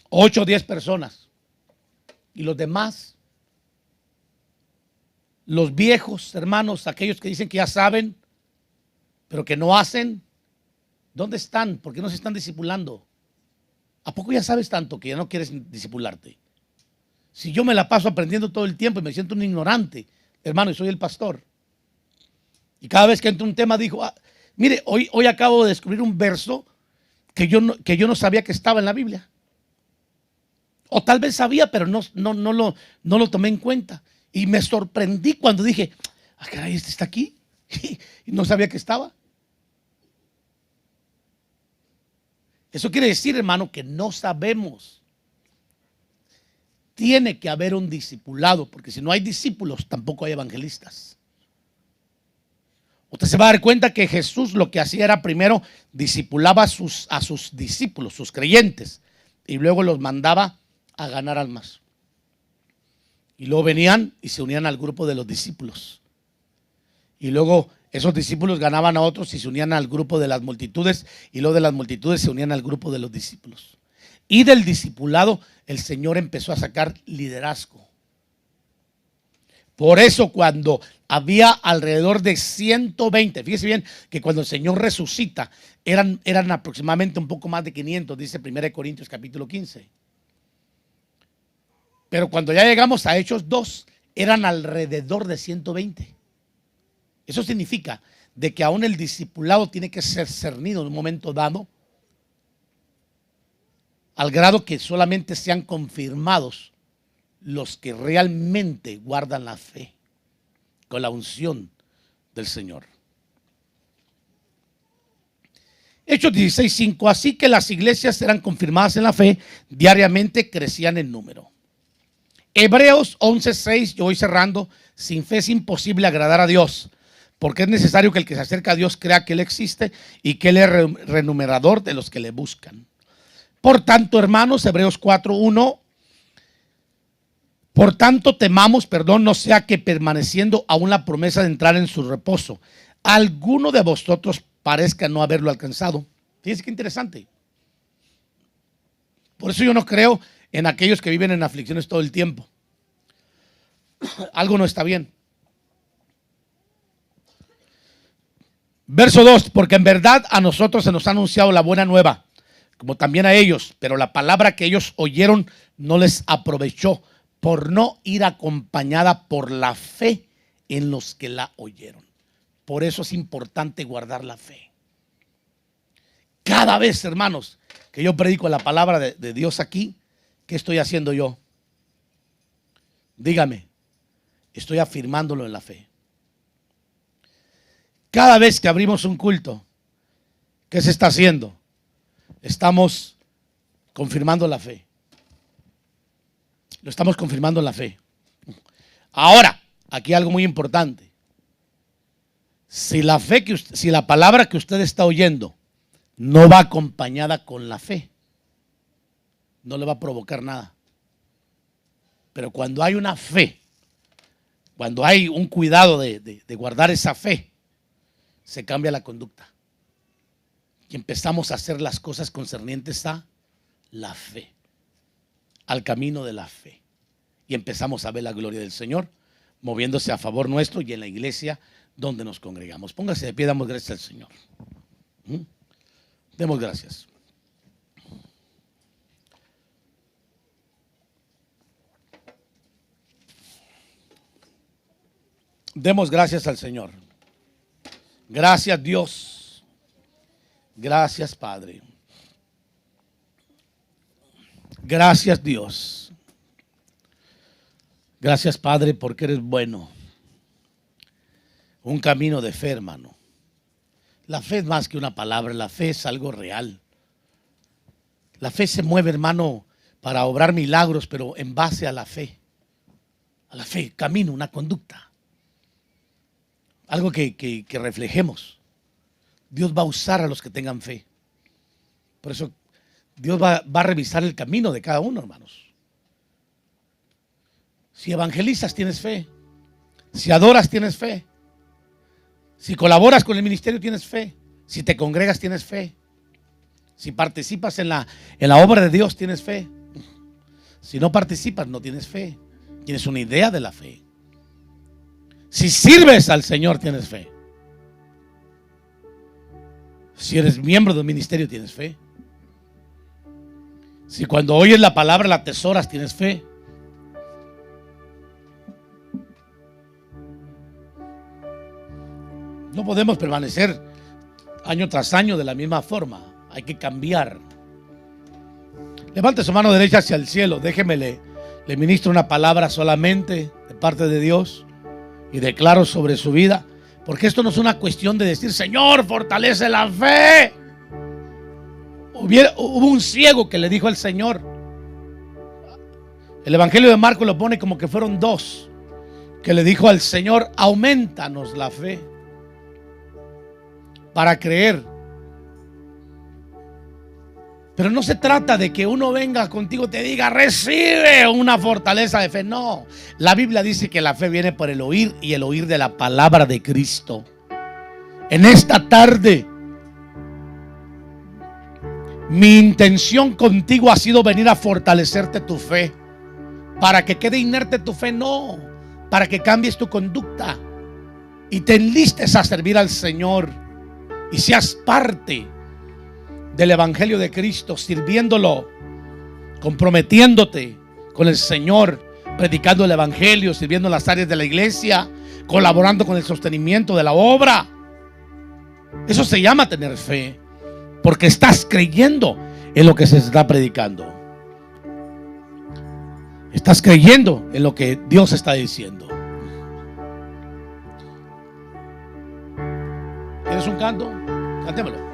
8 o 10 personas. Y los demás, los viejos hermanos, aquellos que dicen que ya saben, pero que no hacen, ¿Dónde están? ¿Por qué no se están discipulando? ¿A poco ya sabes tanto que ya no quieres discipularte? Si yo me la paso aprendiendo todo el tiempo y me siento un ignorante, hermano, y soy el pastor. Y cada vez que entra un tema digo, mire, hoy acabo de descubrir un verso que yo no sabía que estaba en la Biblia. O tal vez sabía, pero no lo tomé en cuenta. Y me sorprendí cuando dije, caray, este está aquí. Y no sabía que estaba. Eso quiere decir, hermano, que no sabemos. Tiene que haber un discipulado, porque si no hay discípulos, tampoco hay evangelistas. Usted se va a dar cuenta que Jesús lo que hacía era primero discipulaba a sus discípulos, sus creyentes, y luego los mandaba a ganar almas. Y luego venían y se unían al grupo de los discípulos. Y luego esos discípulos ganaban a otros y se unían al grupo de las multitudes, y luego de las multitudes se unían al grupo de los discípulos. Y del discipulado el Señor empezó a sacar liderazgo. Por eso cuando había alrededor de 120, fíjese bien que cuando el Señor resucita eran aproximadamente un poco más de 500, dice 1 Corintios capítulo 15. Pero cuando ya llegamos a Hechos 2, eran alrededor de 120. Eso significa de que aún el discipulado tiene que ser cernido en un momento dado, al grado que solamente sean confirmados los que realmente guardan la fe con la unción del Señor. Hechos 16:5, así que las iglesias eran confirmadas en la fe, diariamente crecían en número. Hebreos 11:6, yo voy cerrando, sin fe es imposible agradar a Dios, porque es necesario que el que se acerca a Dios crea que Él existe y que Él es renumerador de los que le buscan. Por tanto, hermanos, Hebreos 4:1, por tanto temamos, no sea que permaneciendo aún la promesa de entrar en su reposo, alguno de vosotros parezca no haberlo alcanzado. Fíjense qué interesante. Por eso yo no creo en aquellos que viven en aflicciones todo el tiempo. Algo no está bien. Verso 2, porque en verdad a nosotros se nos ha anunciado la buena nueva, como también a ellos, pero la palabra que ellos oyeron no les aprovechó por no ir acompañada por la fe en los que la oyeron. Por eso es importante guardar la fe. Cada vez, hermanos, que yo predico la palabra de Dios aquí, ¿qué estoy haciendo yo? Dígame, estoy afirmándolo en la fe. Cada vez que abrimos un culto, ¿qué se está haciendo? Estamos confirmando la fe. Lo estamos confirmando en la fe. Ahora, aquí algo muy importante. Si la palabra que usted está oyendo no va acompañada con la fe, no le va a provocar nada. Pero cuando hay una fe, cuando hay un cuidado de guardar esa fe, se cambia la conducta. Y empezamos a hacer las cosas concernientes a la fe, al camino de la fe. Y empezamos a ver la gloria del Señor moviéndose a favor nuestro y en la iglesia donde nos congregamos. Póngase de pie, damos gracias al Señor. Demos gracias. Demos gracias al Señor. Gracias, Dios. Gracias, Padre. Gracias, Dios. Gracias, Padre, porque eres bueno. Un camino de fe, hermano. La fe es más que una palabra, la fe es algo real. La fe se mueve, hermano, para obrar milagros, pero en base a la fe. A la fe, camino, una conducta. Algo que reflejemos. Dios va a usar a los que tengan fe. Por eso Dios va a revisar el camino de cada uno, hermanos. Si evangelizas, tienes fe. Si adoras, tienes fe. Si colaboras con el ministerio, tienes fe. Si te congregas, tienes fe. Si participas en la obra de Dios, tienes fe. Si no participas, no tienes fe. Tienes una idea de la fe. Si sirves al Señor, tienes fe. Si eres miembro de un ministerio, tienes fe. Si cuando oyes la palabra la atesoras, tienes fe. No podemos permanecer año tras año de la misma forma. Hay que cambiar. Levante su mano derecha hacia el cielo. Déjeme le ministro una palabra solamente de parte de Dios y declaro sobre su vida. Porque esto no es una cuestión de decir, Señor, fortalece la fe. Hubo un ciego que le dijo al Señor. El Evangelio de Marcos lo pone como que fueron dos. Que le dijo al Señor, aumentanos la fe para creer. Pero no se trata de que uno venga contigo y te diga, recibe una fortaleza de fe. No, la Biblia dice que la fe viene por el oír y el oír de la palabra de Cristo. En esta tarde, mi intención contigo ha sido venir a fortalecerte tu fe. Para que quede inerte tu fe, no. Para que cambies tu conducta y te enlistes a servir al Señor y seas parte del Evangelio de Cristo, sirviéndolo, comprometiéndote con el Señor, predicando el Evangelio, sirviendo en las áreas de la iglesia, colaborando con el sostenimiento de la obra. Eso se llama tener fe, porque estás creyendo en lo que se está predicando. Estás creyendo en lo que Dios está diciendo. ¿Tienes un canto? Cantémoslo.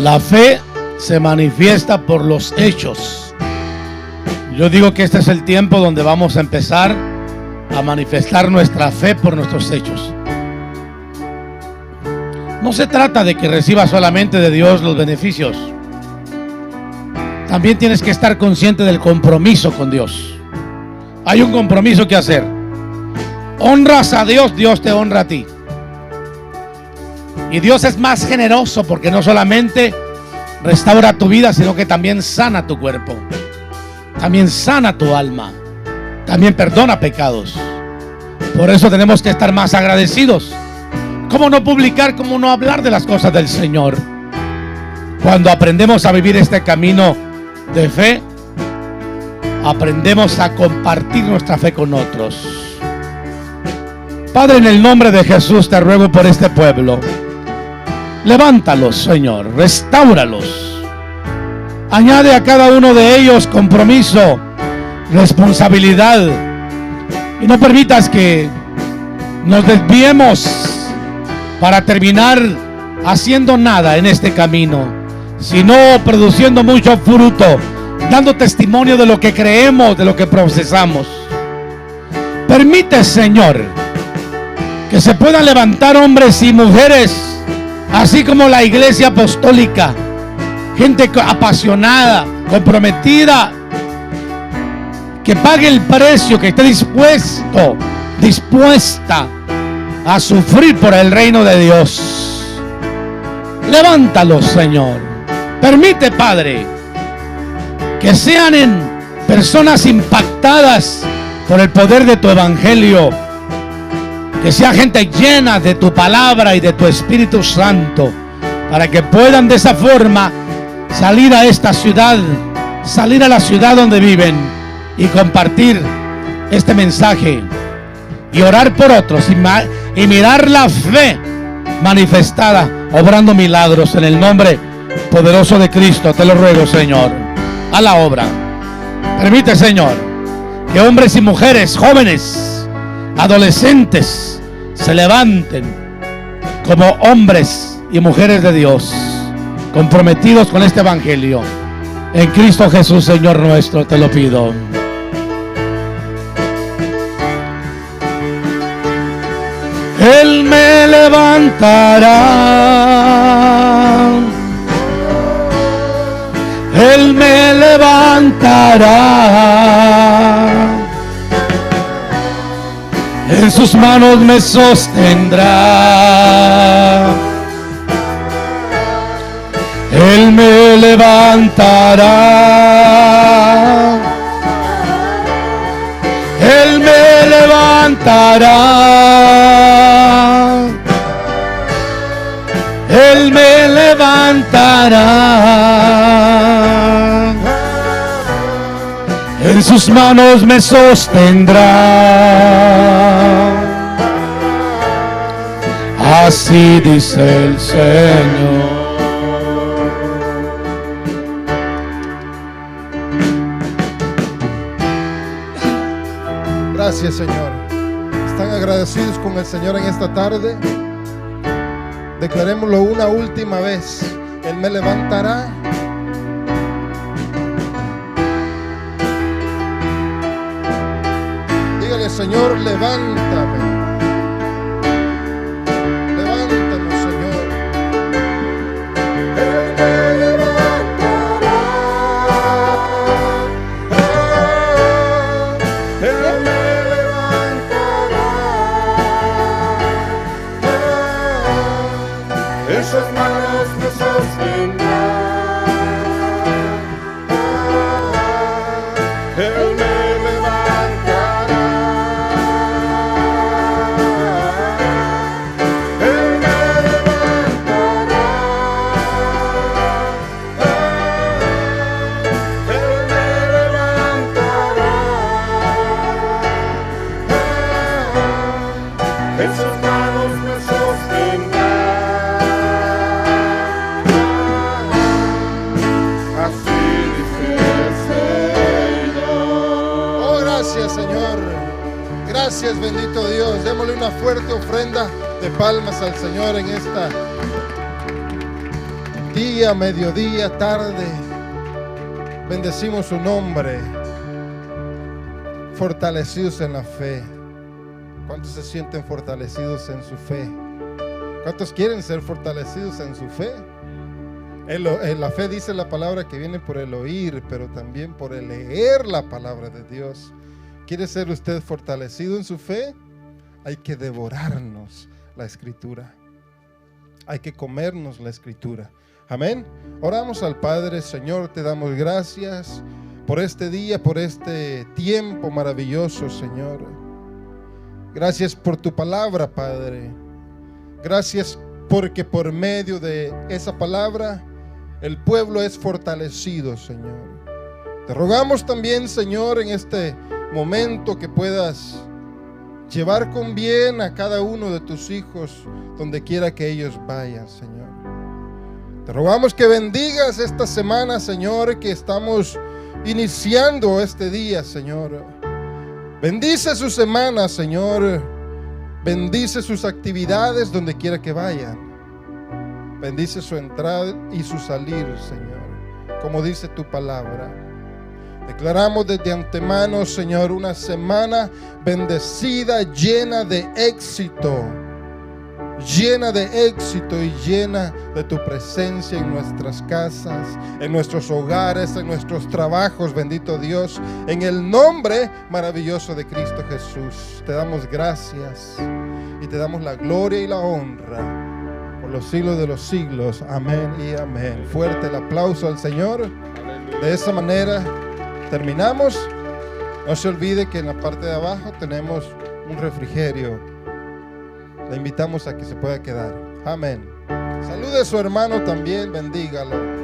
La fe se manifiesta por los hechos. Yo digo que este es el tiempo donde vamos a empezar a manifestar nuestra fe por nuestros hechos. No se trata de que recibas solamente de Dios los beneficios. También tienes que estar consciente del compromiso con Dios. Hay un compromiso que hacer. Honras a Dios, Dios te honra a ti. Y Dios es más generoso porque no solamente restaura tu vida, sino que también sana tu cuerpo, también sana tu alma, también perdona pecados. Por eso tenemos que estar más agradecidos. ¿Cómo no publicar, cómo no hablar de las cosas del Señor? Cuando aprendemos a vivir este camino de fe, aprendemos a compartir nuestra fe con otros. Padre, en el nombre de Jesús te ruego por este pueblo. Levántalos, Señor, restáuralos. Añade a cada uno de ellos compromiso, responsabilidad. Y no permitas que nos desviemos para terminar haciendo nada en este camino, sino produciendo mucho fruto, dando testimonio de lo que creemos, de lo que procesamos. Permite, Señor, que se puedan levantar hombres y mujeres, así como la iglesia apostólica, gente apasionada, comprometida, que pague el precio, que esté dispuesta a sufrir por el reino de Dios. Levántalos, Señor. Permite, Padre, que sean personas impactadas por el poder de tu evangelio. Que sea gente llena de tu palabra y de tu Espíritu Santo, para que puedan de esa forma salir a esta ciudad, salir a la ciudad donde viven y compartir este mensaje y orar por otros y mirar la fe manifestada, obrando milagros en el nombre poderoso de Cristo. Te lo ruego, Señor, a la obra. Permite, Señor, que hombres y mujeres, jóvenes, adolescentes, se levanten como hombres y mujeres de Dios, comprometidos con este evangelio. En Cristo Jesús, Señor nuestro, te lo pido. Él me levantará. Él me levantará. En sus manos me sostendrá. Él me levantará. Él me levantará. Él me levantará. En sus manos me sostendrá. Así dice el Señor. Gracias, Señor. ¿Están agradecidos con el Señor en esta tarde? Declarémoslo una última vez. Él me levantará. Dígale, Señor, levántame. Levántame, Señor. Él me levantará. Él me levantará. En sus manos me sostendrá. Él me así dice el Señor. Gracias, bendito Dios. Démosle una fuerte ofrenda de palmas al Señor en esta día, mediodía, tarde. Bendecimos su nombre. Fortalecidos en la fe. ¿Cuántos se sienten fortalecidos en su fe? ¿Cuántos quieren ser fortalecidos en su fe? En la fe dice la palabra que viene por el oír, pero también por el leer la palabra de Dios. ¿Quiere ser usted fortalecido en su fe? Hay que devorarnos la Escritura. Hay que comernos la Escritura. Amén. Oramos al Padre. Señor, te damos gracias por este día, por este tiempo maravilloso, Señor. Gracias por tu palabra, Padre. Gracias porque por medio de esa palabra el pueblo es fortalecido, Señor. Te rogamos también, Señor, en este momento que puedas llevar con bien a cada uno de tus hijos donde quiera que ellos vayan, Señor. Te rogamos que bendigas esta semana, Señor, que estamos iniciando este día, Señor. Bendice su semana, Señor. Bendice sus actividades donde quiera que vayan. Bendice su entrada y su salir, Señor, como dice tu palabra. Declaramos desde antemano, Señor, una semana bendecida, llena de éxito y llena de tu presencia en nuestras casas, en nuestros hogares, en nuestros trabajos, bendito Dios, en el nombre maravilloso de Cristo Jesús. Te damos gracias y te damos la gloria y la honra por los siglos de los siglos. Amén y amén. Fuerte el aplauso al Señor. De esa manera terminamos. No se olvide que en la parte de abajo tenemos un refrigerio. Le invitamos a que se pueda quedar. Amén. Salude a su hermano también, bendígalo.